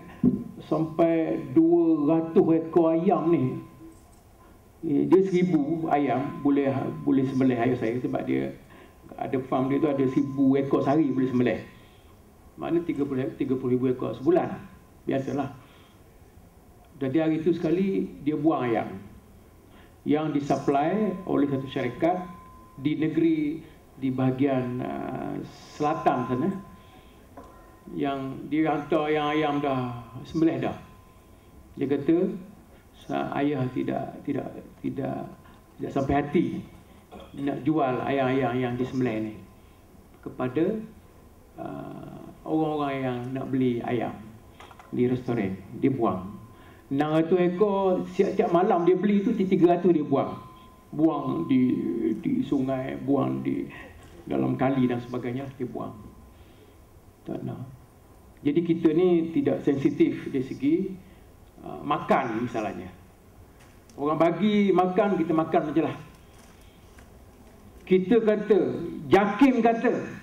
200 ekor ayam ni. Dia 1000 ayam boleh sembelih ayah saya sebab dia ada farm dia tu ada 1000 ekor sehari boleh sembelih. Maknanya 30,000 ekor sebulan. Biasalah. Jadi hari itu sekali dia buang ayam yang disupply oleh satu syarikat di negeri di bahagian selatan sana, yang dia hantar yang ayam dah sembelih dah. Dia kata ayah tidak sampai hati nak jual ayam-ayam yang disembelih ni kepada orang-orang yang nak beli ayam di restoran. Dia buang 600 ekor siap-siap malam dia beli tu, 300 dia buang di sungai, buang di dalam kali dan sebagainya, dia buang. Tak nak. Jadi kita ni tidak sensitif dari segi makan misalnya. Orang bagi makan, kita makan sajalah. Kita kata, JAKIM kata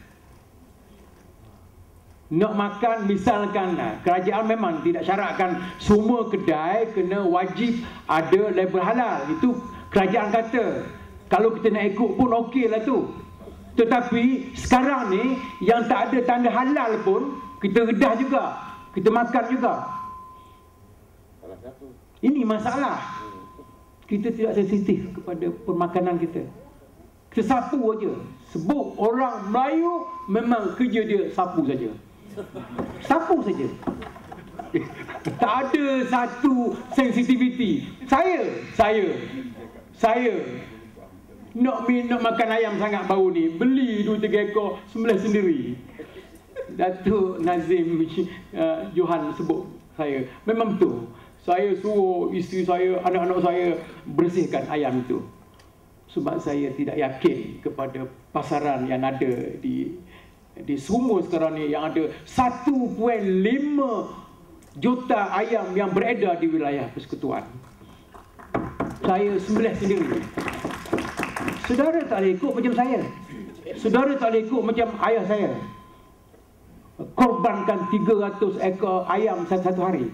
nak makan, misalkan kerajaan memang tidak syaratkan semua kedai kena wajib ada label halal. Itu kerajaan kata. Kalau kita nak ikut pun okey lah tu. Tetapi sekarang ni yang tak ada tanda halal pun kita redah juga, kita makan juga. Ini masalah. Kita tidak sensitif kepada permakanan kita. Kita sapu aja. Sebut orang Melayu memang kerja dia sapu saja. Sapu saja. Tak ada satu sensitivity. Saya nak makan ayam sangat bau ni, beli 2-3 ekor sembelih sendiri. Datuk Nazim Johan sebut saya. Memang betul. Saya suruh isteri saya, anak-anak saya bersihkan ayam itu. Sebab saya tidak yakin kepada pasaran yang ada di Di semua sekarang ni yang ada 1.5 juta ayam yang beredar di wilayah persekutuan. Saya sembelih sendiri. Saudara tak boleh ikut macam saya. Saudara tak boleh ikut macam ayah saya. Korbankan 300 ekor ayam satu hari.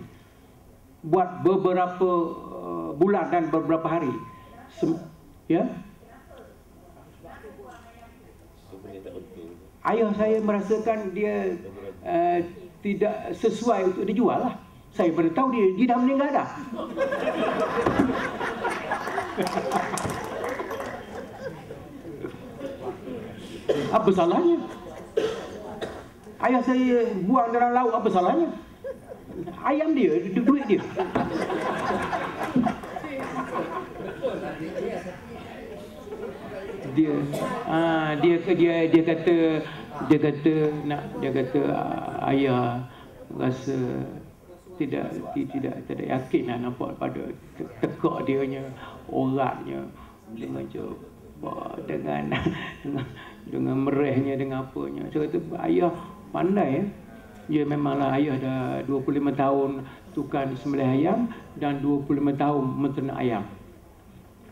Buat beberapa bulan dan beberapa hari. Ya? Ayah saya merasakan dia tidak sesuai untuk dijual lah. Saya baru tahu dia dah meninggal dah. Apa salahnya? Ayah saya buang dalam laut, apa salahnya? Ayam dia, duit dia. Dia kata ayah rasa tidak yakin lah nampak pada tekak dia nya, oratnya dengan merehnya, dengan apanya. Saya kata ayah pandai ya. Ya memanglah ayah dah 25 tahun tukang sembelih ayam dan 25 tahun menternak ayam.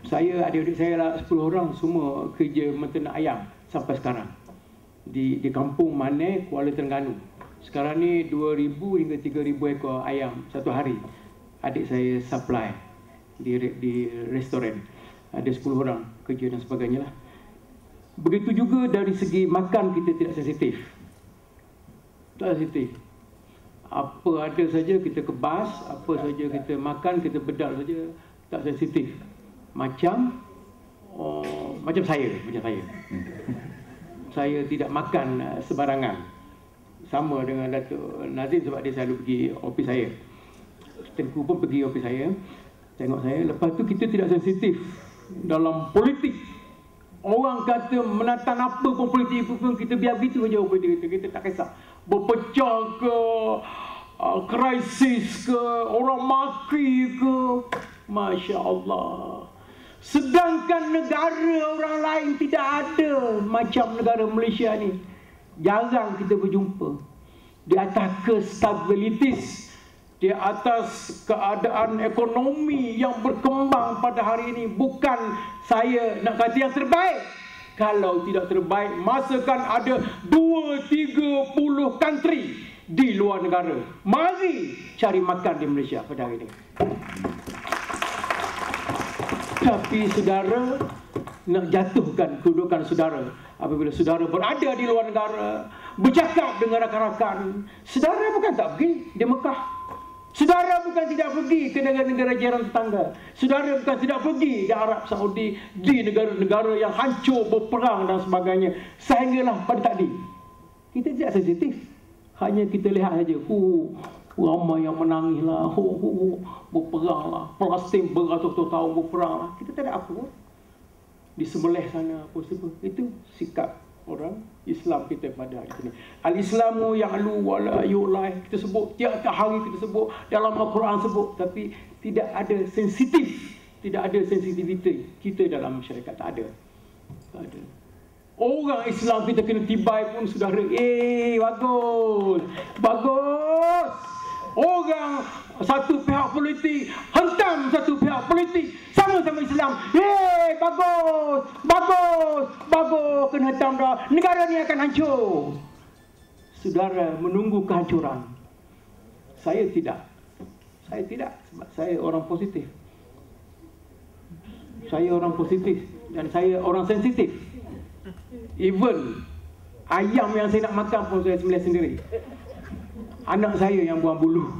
Saya, adik-adik saya lah 10 orang semua kerja menternak ayam sampai sekarang. Di kampung Mane, Kuala Terengganu. Sekarang ni 2,000 hingga 3,000 ekor ayam satu hari. Adik saya supply di restoran. Ada 10 orang kerja dan sebagainya lah. Begitu juga dari segi makan kita tidak sensitif. Tak sensitif. Apa ada saja kita kebas, apa saja kita makan, kita bedal saja, tak sensitif. Macam saya. Saya tidak makan sembarangan. Sama dengan Datuk Nazim sebab dia selalu pergi ofis saya. Tengku pun pergi ofis saya, tengok saya. Lepas tu kita tidak sensitif dalam politik. Orang kata menatang apa pun politik pun kita biar begitu saja politik kita tak kisah. Berpecah ke, krisis ke, orang maki ke, Masya Allah. Sedangkan negara orang lain tidak ada macam negara Malaysia ni. Jarang kita berjumpa. Di atas kestabilitas, di atas keadaan ekonomi yang berkembang pada hari ini. Bukan saya nak kata yang terbaik. Kalau tidak terbaik, masakan ada 2-30 country di luar negara. Mari cari makan di Malaysia pada hari ini. Tapi saudara nak jatuhkan kedudukan saudara apabila saudara berada di luar negara, bercakap dengan rakan-rakan. Saudara bukan tak pergi di Mekah. Saudara bukan tidak pergi ke negara-negara jiran tetangga. Saudara bukan tidak pergi di Arab Saudi, di negara-negara yang hancur, berperang dan sebagainya. Sehinggalah pada tadi kita tidak sensitif. Hanya kita lihat saja, ramai yang menangislah, berperanglah, Palestin beratus-ratus tahun berperanglah. Kita tak ada apa. Disembelih sana apa semua. Itu sikap orang Islam kita pada hari ini. Al-Islamu ya'lu wa la yu'lai. Kita sebut tiap-tiap hari, kita sebut dalam Al-Quran sebut, tapi tidak ada sensitif, tidak ada sensitiviti kita dalam masyarakat. Tak ada. Orang Islam kita kena tibai pun saudara. Bagus. Orang satu pihak politik hentam satu pihak politik, sama-sama Islam. Bagus. Kena hentam dah. Negara ni akan hancur. Saudara menunggu kehancuran. Saya tidak. Sebab saya orang positif. Dan saya orang sensitif. Even ayam yang saya nak makan pun saya sembelih sendiri. Anak saya yang buang bulu.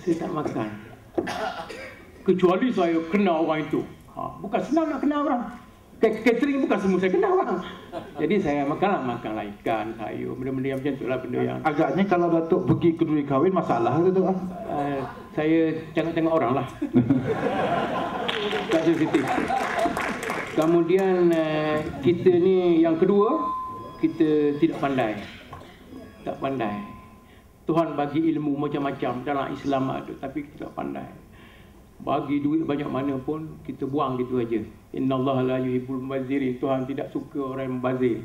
Saya tak makan. Kecuali saya kenal orang itu. Bukan senang nak kenal orang. Catering bukan semua saya kenal orang. Jadi saya makan ikan, sayur, benda-benda yang macam itulah, benda yang agaknya kalau Datuk pergi keduri kahwin masalah ke tu? Saya tengok orang lah. Tak sensitif. Kemudian kita ni yang kedua, kita tidak pandai. Tak pandai. Tuhan bagi ilmu macam-macam dalam Islam ada, tapi kita tak pandai. bagi duit banyak mana pun kita buang gitu aja. Innallaha la yuhibbul mubadzirin. Tuhan tidak suka orang yang membazir.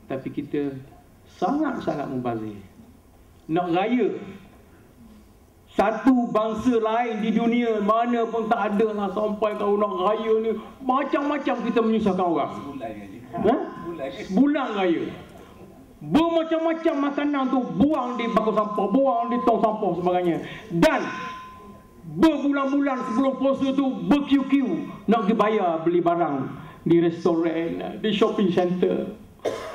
Tapi kita sangat-sangat membazir. Nak raya satu bangsa lain di dunia mana pun tak ada lah sampai kau nak raya ni macam-macam kita menyusahkan orang. Bulan raya. Bermacam-macam makanan tu buang di bakul sampah, buang di tong sampah sebagainya. Dan berbulan-bulan sebelum puasa tu berkiu-kiu nak pergi bayar beli barang di restoran, di shopping center.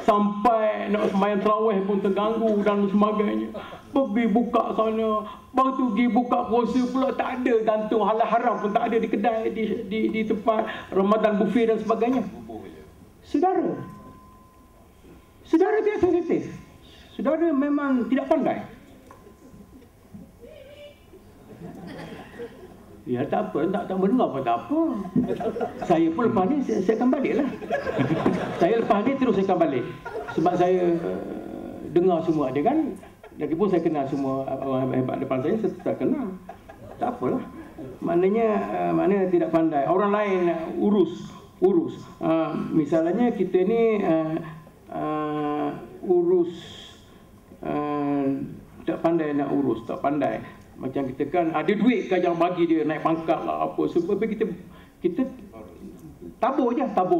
Sampai nak sembahyang tarawih pun terganggu dan sebagainya. Pergi buka sana, baru tu pergi buka puasa pula tak ada, gantung halal haram pun tak ada di kedai, di tempat Ramadan buffet dan sebagainya. Saudara tidak sensitif. Saudara memang tidak pandai. Ya tak apa, tak mendengar pun tak apa. Saya pun lepas ni saya akan balik lah. Saya lepas ni terus saya akan balik. Sebab saya dengar semua dia kan. Lagipun saya kenal semua orang hebat depan saya tak kenal. Tak apalah. Maknanya tidak pandai. Orang lain urus. Misalnya kita ni tak pandai nak urus, tak pandai. Macam kita kan ada duit kan jangan bagi dia naik pangkat lah apa. Sebab kita tabur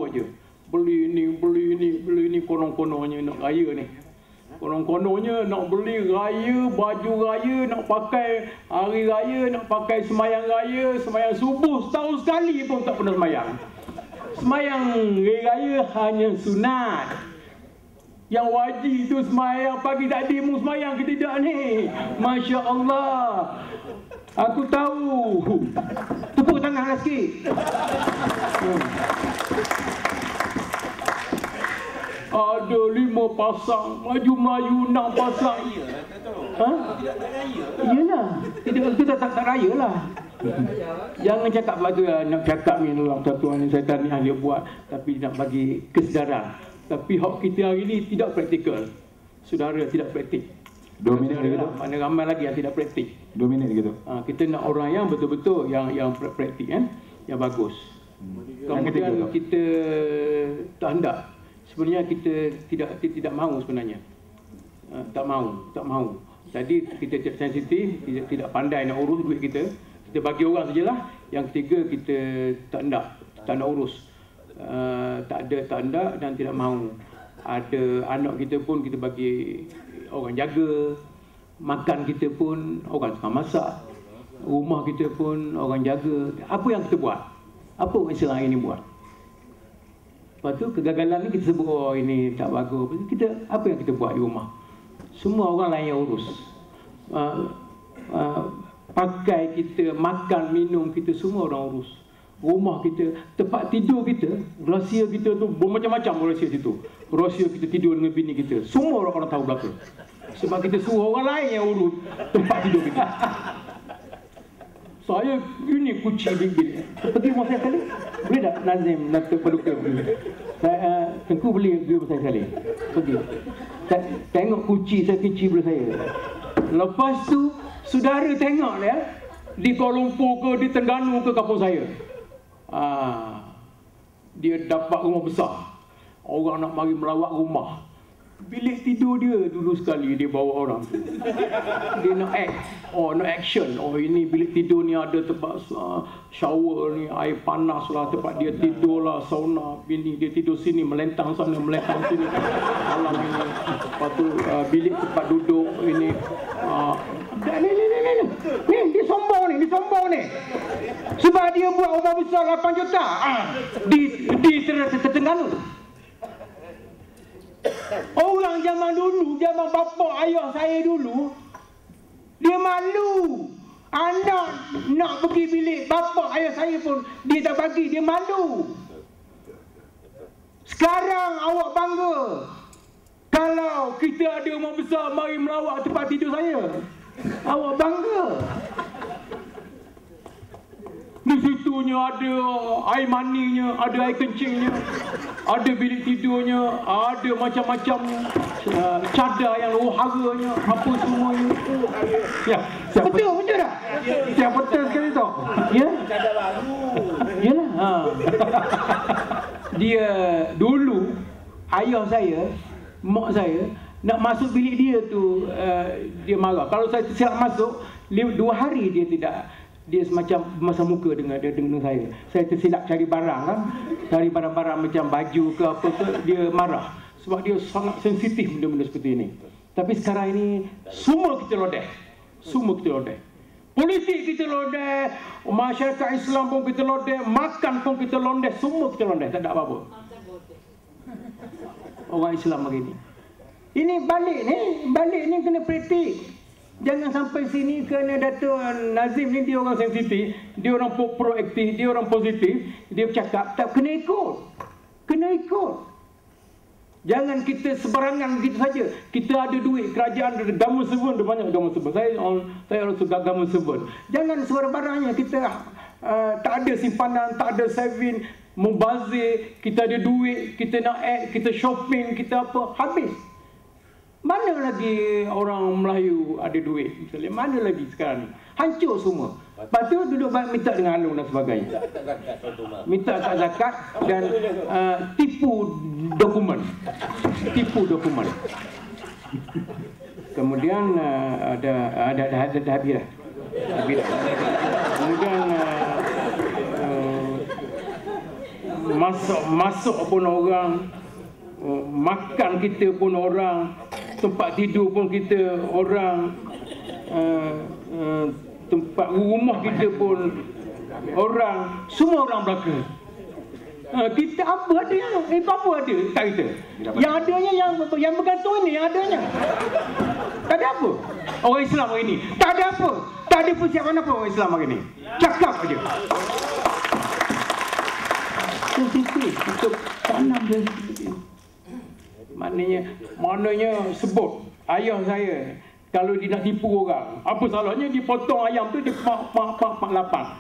je. Beli ni konon-kononnya nak raya ni. Konon-kononnya nak beli raya, baju raya, nak pakai hari raya, nak pakai semayang raya, semayang subuh setahun sekali pun tak pernah semayang. Semayang raya hanya sunat. Yang wajib tu semayang pagi tadi mu semayang ke tidak ni? Masya Allah. Aku tahu. Tepuk tangan lah sikit. Ada 5 pasang, maju Melayu 6 pasang. Iyalah. Kita tak raya lah. Jangan cakap batu lah. Nak cakap ni dalam satu ni syaitan ni dia buat. Tapi nak bagi kesedaran. Tapi hak kita hari ni tidak praktikal. Saudara tidak praktik. 2 minit gitu. Mana ramai lagi yang tidak praktik. 2 minit gitu. Kita nak orang yang betul-betul yang praktik kan, yang bagus. Kemudian kita tak hendak. Sebenarnya kita tidak mahu sebenarnya. Tak mahu. Jadi kita tidak sensitif, tidak pandai nak urus duit kita. Kita bagi orang sajalah. Yang ketiga kita tak nak urus. Tak ada dan tidak mahu. Ada anak kita pun kita bagi orang jaga. Makan kita pun orang tukang masak. Rumah kita pun orang jaga. Apa yang kita buat? Apa Islam ini buat? Lepas tu kegagalan ni kita sebut ini tak bagus. Apa yang kita buat di rumah? Semua orang lain yang urus. Pakai kita, makan, minum kita semua orang urus. Rumah kita, tempat tidur kita, rahsia kita tu bermacam-macam rahsia situ. Rahsia kita tidur dengan bini kita. Semua orang tahu belaka. Sebab kita suruh orang lain yang urus tempat tidur kita. Saya ini kucing bilik. Pergi rumah saya sekali. Boleh tak Nazim nak Paduka pergi? Tengku boleh pergi rumah saya sekali. Pergi. Tengok kucing saya kecil belah saya. Lepas tu saudara tengok ya, di Kuala Lumpur ke di Terengganu ke kampung saya. Dia dapat rumah besar. Orang nak mari melawat rumah. Bilik tidur dia dulu sekali dia bawa orang. Dia nak nak action. Ini bilik tidur ni ada tempat shower ni, air panas lah, tempat dia tidur lah, sauna. Bini dia tidur sini, melentang sana, melentang sini. Malam ini. Lepas tu bilik tempat duduk ini. Ni dia sombong ni. Sebab dia buat rumah besar 8 juta. Di Terengganu. Orang zaman dulu, zaman bapa ayah saya dulu, dia malu. Anak nak pergi bilik bapa ayah saya pun dia tak bagi, dia malu. Sekarang awak bangga. Kalau kita ada rumah besar mari melawat tempat tidur saya. Awak bangga. Di situnya ada air maninya, ada air kencingnya. ada bilik tidurnya, ada macam-macam cadar yang harganya, apa semuanya. Ya, betul tak? Yang betul sekali tu. Ya. Cadar baru. Yalah. Dia dulu ayah saya, mak saya nak masuk bilik dia tu, dia marah. Kalau saya tersilap masuk, 2 hari dia tidak, dia semacam masa muka dengan saya. Saya tersilap cari barang kan, cari barang-barang macam baju ke apa ke, dia marah. Sebab dia sangat sensitif benda-benda seperti ini. Tapi sekarang ini semua kita lodeh. Semua kita lodeh. Politik kita lodeh, masyarakat Islam pun kita lodeh, makan pun kita lodeh, semua kita lodeh, tak ada apa-apa. Orang Islam hari ini. Ini balik ni kena praktik. Jangan sampai sini kerana Datuk Nazim ni dia orang sensitif, dia orang proaktif, dia orang positif, dia bercakap, tak kena ikut. Kena ikut. Jangan kita sebarangan begitu saja. Kita ada duit, kerajaan ada government servant, ada banyak government servant. Saya orang suka government servant. Jangan sebarang-barangnya kita tak ada simpanan, tak ada saving, mubazir, kita ada duit, kita nak kita shopping, kita apa, habis. Mana lagi orang Melayu ada duit misalnya? Mana lagi sekarang ni? Hancur semua. Lepas tu duduk minta dengan alung dan sebagainya. Minta tak zakat dan tipu dokumen. Tipu dokumen. Kemudian ada habis dah. Habis dah. Kemudian masuk pun orang, makan kita pun orang, tempat tidur pun kita orang, tempat rumah kita pun orang, semua orang belaka. Kita apa ada yang apa ada tak kita. Yang adanya yang bergantung ini, yang adanya. Tak ada apa. Orang Islam hari ini tak ada apa. Tak ada persiapan apa orang Islam hari ini. Cakap aja. Sensitif untuk tanam sensitif. Maknanya sebut ayah saya kalau dia nak tipu orang, apa salahnya dia potong ayam tu dia pak lapang.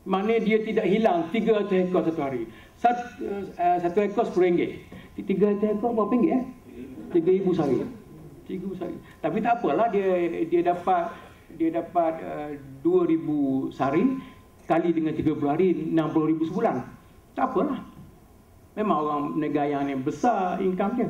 Maknanya dia tidak hilang 300 ekor satu hari. Satu ekor RM10. 300 ekor berapa ringgit 3,000 sehari. 3,000 sehari. Tapi tak apalah, dia dapat 2,000 sehari kali dengan 30 hari 60,000 sebulan. Tak apalah. Memang orang negara yang besar income dia.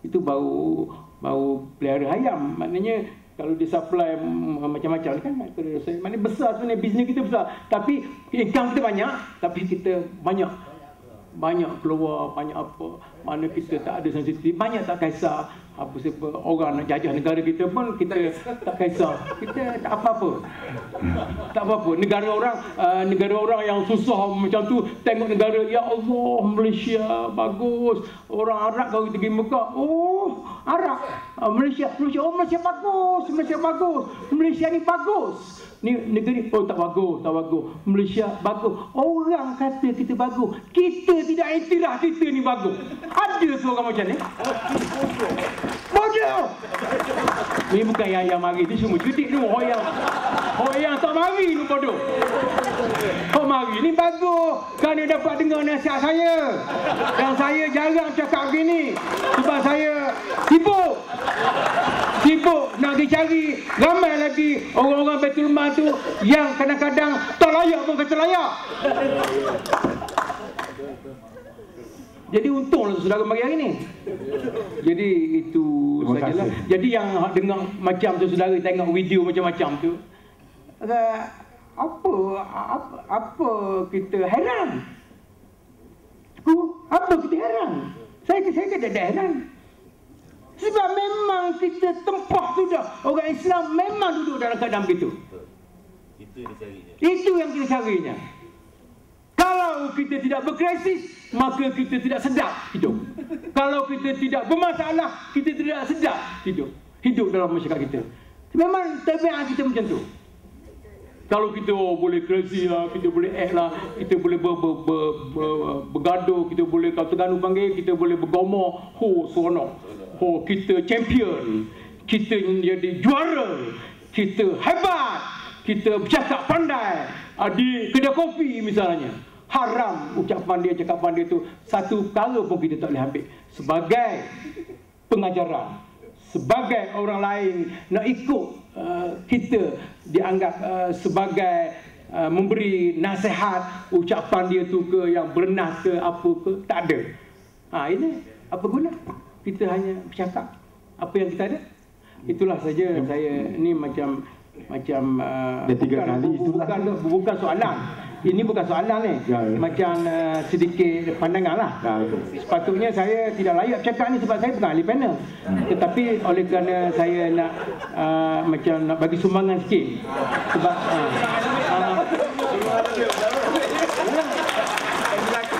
Itu baru pelihara ayam. Maknanya kalau dia supply macam-macam kan, maknanya besar sebenarnya, bisnes kita besar. Tapi income kita banyak, tapi kita banyak keluar, banyak apa. Mana kita tak ada sensitif, banyak tak kisah. Apa siapa orang nak jajah negara kita pun kita tak kisah. Kita tak apa-apa. Tak apa-apa. Negara orang yang susah macam tu, tengok negara, ya Allah, Malaysia bagus. Orang Arab kalau kita pergi Mekah, oh, Arab. Malaysia, oh Malaysia bagus. Malaysia ni bagus. Ni negeri, oh tak bagus. Malaysia bagus. Orang kata kita bagus. Kita tidak iktiraf kita ni bagus. Ada seorang macam ni? Bodoh. Ni bukan yang mari, ni semua cerdik tu. Yang tak mari ni bodoh. Mari ni bagus. Kerana dapat dengar nasihat saya. Dan saya jarang cakap begini. Sebab saya sibuk nak dicari. Ramai lagi orang-orang Baitul Mal tu yang kadang-kadang tak layak pun kata layak. Jadi untunglah saudara mari hari ni. Jadi itu sajalah. Jadi yang dengar macam tu, saudara tengok video macam-macam tu, apa kita heran? Apa kita heran? Saya tak ada heran. Sebab memang kita tempah tu dah. Orang Islam memang duduk dalam keadaan begitu. Itu yang kita carinya. Kalau kita tidak berkrisis, maka kita tidak sedap hidup. Kalau kita tidak bermasalah, kita tidak sedap hidup dalam masyarakat kita. Memang tabiat kita macam tu. Kalau kita boleh krisis lah, kita boleh lah, kita boleh bergaduh, kita boleh, kalau Terengganu panggil, kita boleh bergomor, seronok. Kita champion, kita jadi juara, kita hebat, kita bercakap pandai di kedai kopi misalnya. Haram ucapan dia, cakapan dia tu. Satu perkara pun kita tak boleh ambil sebagai pengajaran, sebagai orang lain nak ikut kita dianggap sebagai memberi nasihat. Ucapan dia tu ke yang bernas ke apa ke, tak ada. Ini apa guna? Kita hanya bercakap apa yang kita ada. Itulah saja saya ni macam bukan soalan. Ini bukan soalan ni. Macam sedikit pandangan lah. Sepatutnya saya tidak layak cakap ni sebab saya bukan ahli panel. Tetapi oleh kerana saya nak macam nak bagi sumbangan sikit. Sebab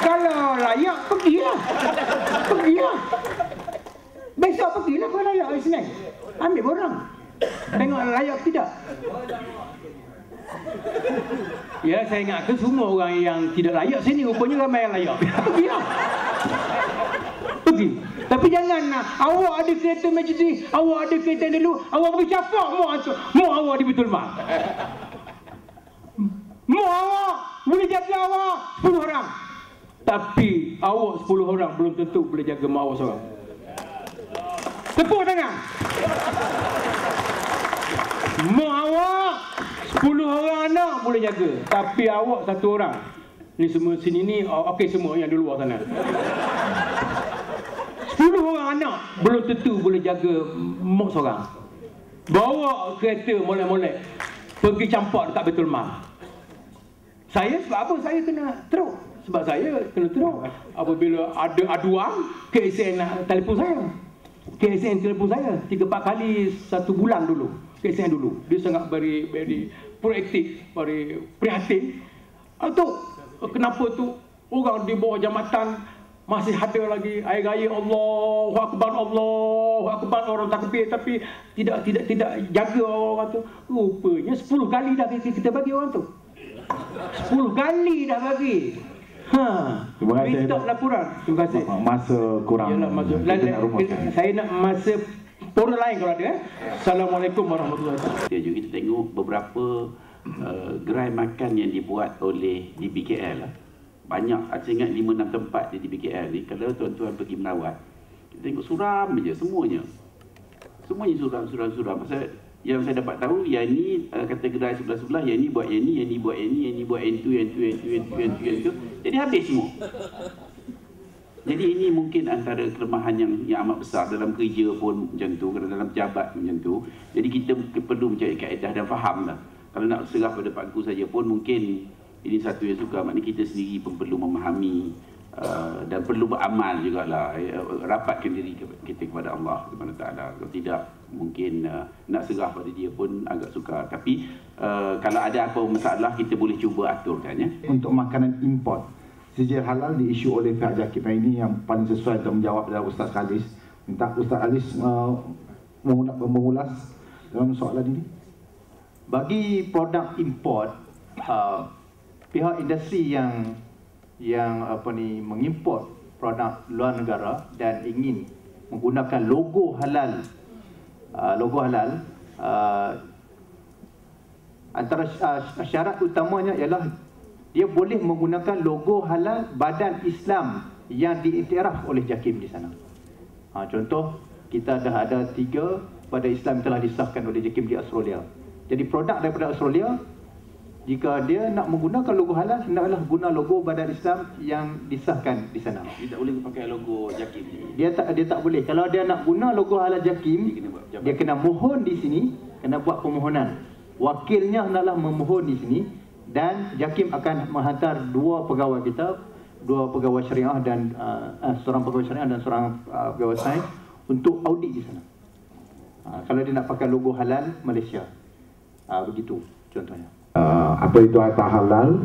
kalau layak pergilah. Besok pergilah kalau layak hari Senin. Ambil borang. Tengok layak tidak. Ya, saya ingatkan semua orang yang tidak layak sini rupanya ramai yang layak. Pergilah. Pergi. Tapi jangan awak ada kereta Mercedes, awak ada kereta dulu, awak pergi capak mu awak di Betul Mak. Mu awak boleh jaga awak 10 orang. Tapi awak 10 orang belum tentu boleh jaga mak awak seorang. Tepuk tangan. Mak awak 10 orang anak boleh jaga, tapi awak 1 orang. Ni semua sini ni okey, semua yang di luar sana. 10 orang anak belum tentu boleh jaga mak seorang. Bawa kereta molek-molek pergi campak dekat Betul Mak. Saya sebab apa saya kena teruk? Sebab saya kena teruk apabila ada aduan, KSN nak telefon saya. KSN telefon saya 3-4 kali 1 bulan dulu. KSN dulu. Dia sangat very proaktif, very prihatin. Tu kenapa tu orang di bawah jambatan masih ada lagi air raya Allahu Akbar orang takbir, tapi tidak jaga orang tu. Rupanya 10 kali dah kita bagi orang tu. 10 kali dah bagi. Terima kasih. Minta laporan. Terima kasih. Masa kurang. Yalah, saya nak masa forum lain kalau ada. Assalamualaikum warahmatullahi wabarakatuh. Kita tengok beberapa gerai makan yang dibuat oleh DBKL lah. Banyak, saya ingat 5-6 tempat di DBKL ni. Kalau tuan-tuan pergi merawat, kita tengok suram je semuanya. Semuanya suram. Pasal yang saya dapat tahu, yang ni kata gerai sebelah-sebelah, yang ni buat yang ni buat yang tu. Jadi habis semua. Jadi ini mungkin antara kelemahan yang amat besar dalam kerja pun macam tu, dalam pejabat macam tu. Jadi kita perlu mencari kaedah dan faham lah. Kalau nak serah pada Pak Gu saja pun mungkin ini satu yang suka. Maknanya kita sendiri pun perlu memahami dan perlu beramal jugalah, rapatkan diri kita kepada Allah Subhanahu Wa Taala. Kalau tidak mungkin nak serah pada dia pun agak sukar. Tapi kalau ada apa masalah kita boleh cuba aturkan ya. Untuk makanan import, sijil halal diisu oleh pihak JAKIM. Ini yang paling sesuai untuk menjawab adalah Ustaz Khalis. Minta Ustaz Khalis mengulas dalam soalan ini. Bagi produk import, pihak industri yang mengimport produk luar negara dan ingin menggunakan logo halal, antara syarat utamanya ialah dia boleh menggunakan logo halal badan Islam yang diiktiraf oleh JAKIM di sana. Contoh, kita dah ada 3 badan Islam telah disahkan oleh JAKIM di Australia. Jadi produk daripada Australia, jika dia nak menggunakan logo halal, hendaklah guna logo badan Islam yang disahkan di sana. Dia tak boleh pakai logo JAKIM ni. Dia tak boleh. Kalau dia nak guna logo halal JAKIM, dia kena mohon di sini, kena buat permohonan. Wakilnya hendaklah memohon di sini dan JAKIM akan menghantar 2 pegawai kita, 2 pegawai syariah dan seorang pegawai syariah dan seorang pegawai sains untuk audit di sana. Kalau dia nak pakai logo halal Malaysia. Begitu contohnya. Apa itu harta halal,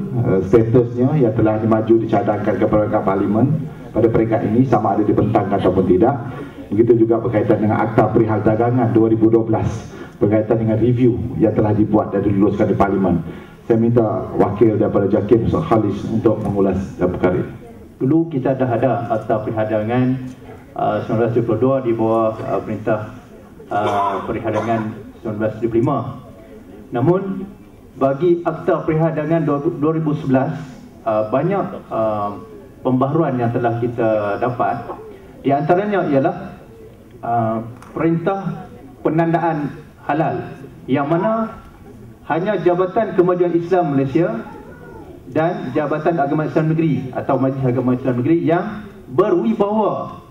statusnya yang telah dimaju dicadangkan ke peringkat parlimen pada peringkat ini sama ada dibentangkan ataupun tidak. Begitu juga berkaitan dengan Akta Perihal Dagangan 2012 berkaitan dengan review yang telah dibuat dan diluluskan di parlimen. Saya minta wakil daripada JAKIM Ustaz Khalis untuk mengulas perkara ini. Dulu kita dah ada Akta Perihal Dagangan 1972 di bawah Perintah Perihal Dagangan 1975. Namun bagi Akta Perihal Dagangan 2011 banyak pembaharuan yang telah kita dapat. Di antaranya ialah perintah penandaan halal, yang mana hanya Jabatan Kemajuan Islam Malaysia dan Jabatan Agama Islam Negeri atau Majlis Agama Islam Negeri yang berwibawa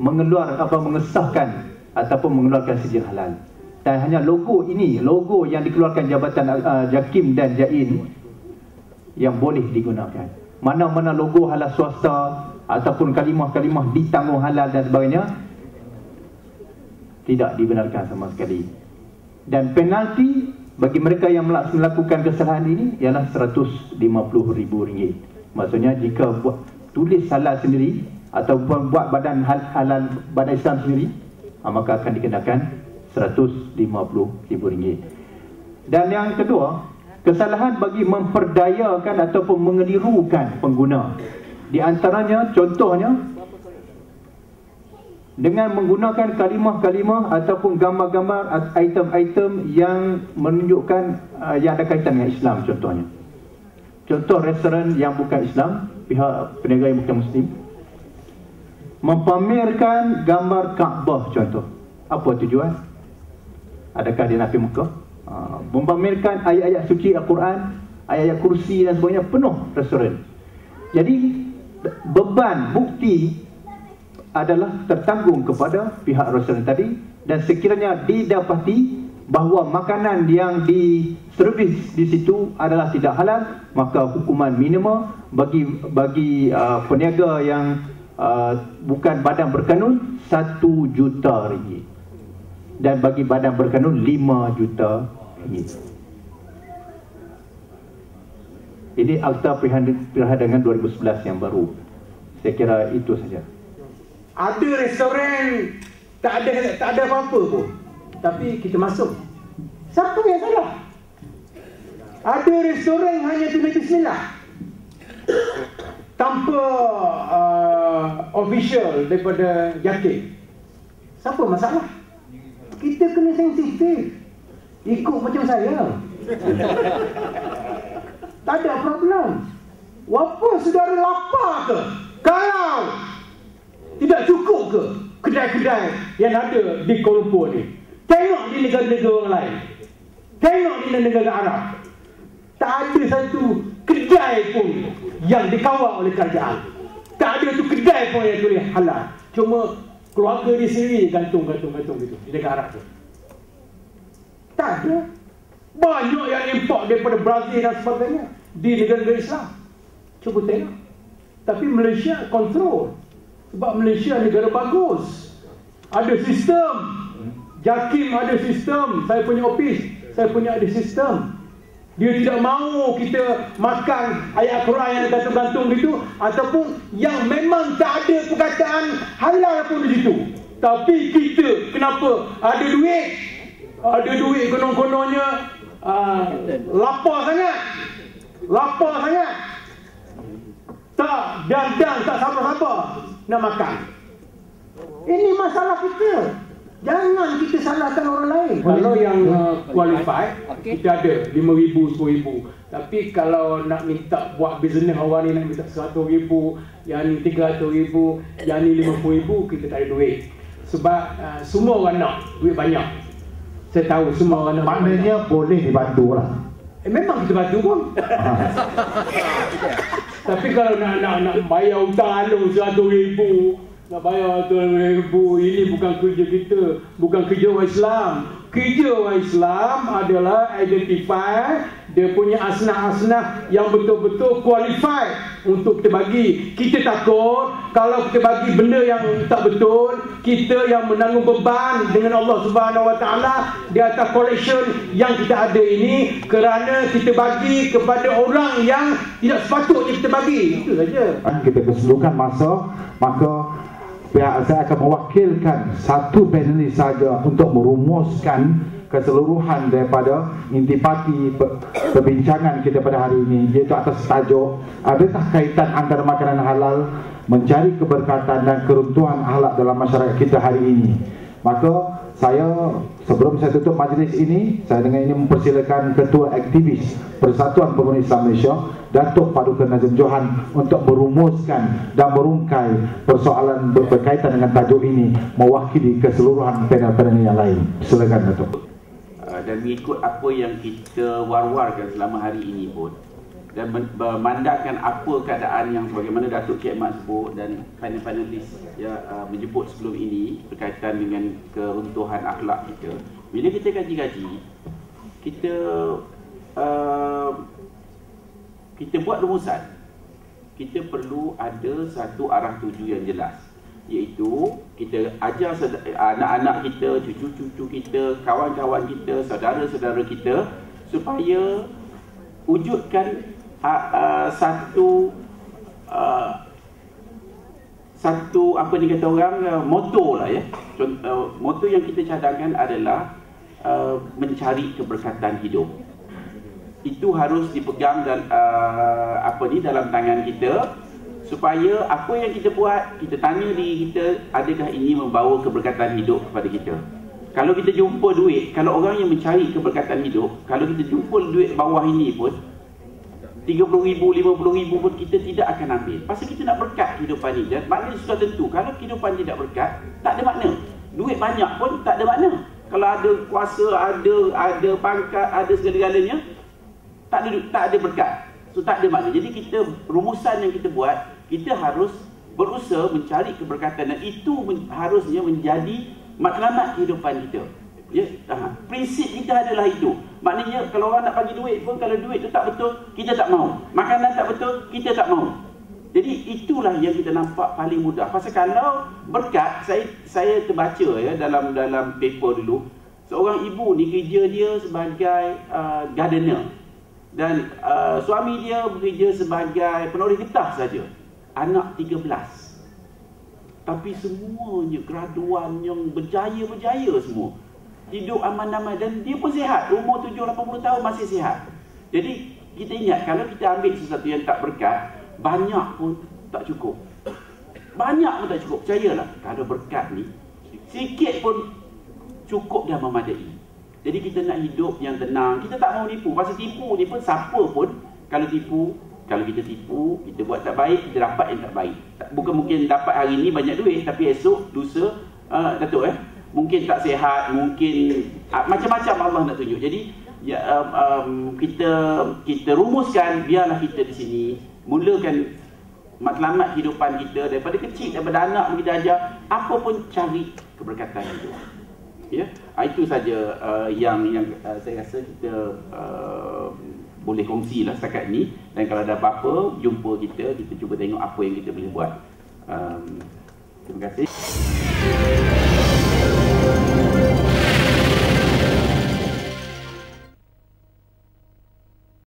mengesahkan ataupun mengeluarkan sijil halal. Dan hanya logo ini, logo yang dikeluarkan Jabatan JAKIM dan JAIN yang boleh digunakan. Mana-mana logo halal swasta ataupun kalimah-kalimah ditanggung halal dan sebagainya tidak dibenarkan sama sekali. Dan penalti bagi mereka yang melakukan kesalahan ini ialah RM150,000. Maksudnya jika tulis halal sendiri ataupun buat badan halal badan Islam sendiri, maka akan dikenakan RM150,000. Dan yang kedua, kesalahan bagi memperdayakan ataupun mengelirukan pengguna. Di antaranya, contohnya, dengan menggunakan kalimah-kalimah ataupun gambar-gambar item-item yang menunjukkan yang ada kaitan dengan Islam, contohnya. Contoh restoran yang bukan Islam, pihak peniaga yang bukan Muslim, mempamerkan gambar Kaabah contoh. Apa tujuan? Adakah dia nak pergi Mekah? Mempamerkan ayat-ayat suci Al-Quran, ayat-ayat kursi dan sebagainya, penuh restoran. Jadi beban bukti adalah tertanggung kepada pihak restoran tadi, dan sekiranya didapati bahawa makanan yang diservis di situ adalah tidak halal, maka hukuman minimum bagi peniaga yang bukan badan berkanun RM1 juta, dan bagi badan berkanun RM5 juta. Ini Akta Perdagangan 2011 yang baru. Saya kira itu saja. Ada restoran tak ada apa-apa pun, tapi kita masuk. Siapa yang salah? Ada restoran hanya tulis bismillah tanpa official daripada JAKIM. Siapa masalah? Kita kena sensitif, ikut macam saya. Tak ada problem. Walaupun saudara lapar ke, kalau tidak cukup ke kedai-kedai yang ada di Kuala Lumpur ni, tengok di negara-negara orang lain, tengok di negara Arab, tak ada satu kedai pun yang dikawal oleh kerajaan. Tak ada tu kedai pun yang tulis halal. Cuma keluarga di sini gantung gitu di negara Arab tu. Tak ada. Banyak yang import daripada Brazil dan sebagainya di negara-negara Islam. Cuba tengok. Tapi Malaysia kontrol. Sebab Malaysia negara bagus, ada sistem. JAKIM ada sistem. Saya punya office, saya punya ada sistem. Dia tidak mahu kita makan ayat Quran yang gantung-gantung gitu, ataupun yang memang tak ada perkataan halal pun di situ. Tapi kita kenapa ada duit konon-kononnya lapar sangat dan tak sabar-sabar nak makan. Ini masalah kita. Jangan kita salahkan orang lain. Kalau yang qualified, kita ada 5,000, 10,000. Tapi kalau nak minta buat bisnes awal ni, nak minta 100,000, yang ni 300,000, yang ni 50,000, kita tak ada duit. Sebab semua orang nak duit banyak. Saya tahu semua orang nak. Maknanya boleh dibantu lah. Memang kita bantu pun. Tapi kalau nak bayar hutang alung 100,000, nak bayar 100,000, ini bukan kerja kita, bukan kerja orang Islam. Kerja orang Islam adalah identify dia punya asnah-asnah yang betul-betul qualified untuk kita bagi. Kita takut kalau kita bagi benda yang tak betul, kita yang menanggung beban dengan Allah Subhanahu Wa Taala di atas collection yang kita ada ini, kerana kita bagi kepada orang yang tidak sepatutnya kita bagi. Itu saja. Kita keseluruhan masa, maka pihak saya akan mewakilkan satu panelis saja untuk merumuskan keseluruhan daripada intipati perbincangan kita pada hari ini, iaitu atas tajuk adakah kaitan antara makanan halal mencari keberkatan dan keruntuhan akhlak dalam masyarakat kita hari ini. Maka sebelum saya tutup majlis ini, saya dengan ini mempersilakan Ketua Aktivis Persatuan Pengguna Islam Malaysia, Datuk Paduka Nazim Johan, untuk merumuskan dan merungkai persoalan berkaitan dengan tajuk ini mewakili keseluruhan panel-panel yang lain. Silakan Datuk. Dan mengikut apa yang kita war-warkan selama hari ini pun, dan memandangkan apa keadaan yang bagaimana Datuk Cik Mat sebut dan panelis menyebut sebelum ini berkaitan dengan keruntuhan akhlak kita. Bila kita kaji-kaji, kita buat rumusan. Kita perlu ada satu arah tuju yang jelas, iaitu kita ajar anak-anak kita, cucu-cucu kita, kawan-kawan kita, saudara-saudara kita, supaya wujudkan satu apa ni kata orang, moto lah ya. Moto yang kita cadangkan adalah mencari keberkatan hidup. Itu harus dipegang dan dalam tangan kita, supaya apa yang kita buat, kita tanya diri kita, adakah ini membawa keberkatan hidup kepada kita. Kalau kita jumpa duit, kalau orang yang mencari keberkatan hidup, kalau kita jumpa duit bawah ini pun, 30,000, 50,000 pun kita tidak akan ambil. Pasal kita nak berkat kehidupan ini. Dan maknanya sudah tentu, kalau kehidupan tidak berkat, tak ada makna. Duit banyak pun tak ada makna. Kalau ada kuasa, ada pangkat, ada segala-galanya, tak ada berkat. So tak ada makna. Jadi rumusan yang kita buat, kita harus berusaha mencari keberkatan, dan itu harusnya menjadi matlamat kehidupan kita. Ya, prinsip kita adalah itu. Maknanya kalau orang nak bagi duit pun, kalau duit tu tak betul, kita tak mau. Makanan tak betul, kita tak mau. Jadi itulah yang kita nampak paling mudah. Pasal kalau berkat, saya terbaca ya dalam paper dulu, seorang ibu ni kerja dia sebagai gardener, dan suami dia bekerja sebagai penoreh getah saja. Anak 13. Tapi semuanya graduan yang berjaya semua. Hidup aman-aman, dan dia pun sihat. Umur 70-80 tahun masih sihat. Jadi kita ingat, kalau kita ambil sesuatu yang tak berkat, banyak pun tak cukup. Banyak pun tak cukup. Percayalah, kalau berkat ni sikit pun cukup dah memadai. Jadi kita nak hidup yang tenang. Kita tak mau nipu. Pasal tipu ni pun, siapa pun kalau kita tipu, kita buat tak baik, kita dapat yang tak baik. Bukan mungkin dapat hari ni banyak duit, tapi esok, lusa, Datuk mungkin tak sihat, mungkin macam-macam Allah nak tunjuk. Jadi kita rumuskan, biarlah kita di sini mulakan matlamat kehidupan kita daripada kecil, daripada anak kita ajar apa pun, cari keberkatan itu. Ya, itu saja yang saya rasa kita boleh kongsilah setakat ni. Dan kalau ada apa-apa, jumpa kita cuba tengok apa yang kita boleh buat. Terima kasih.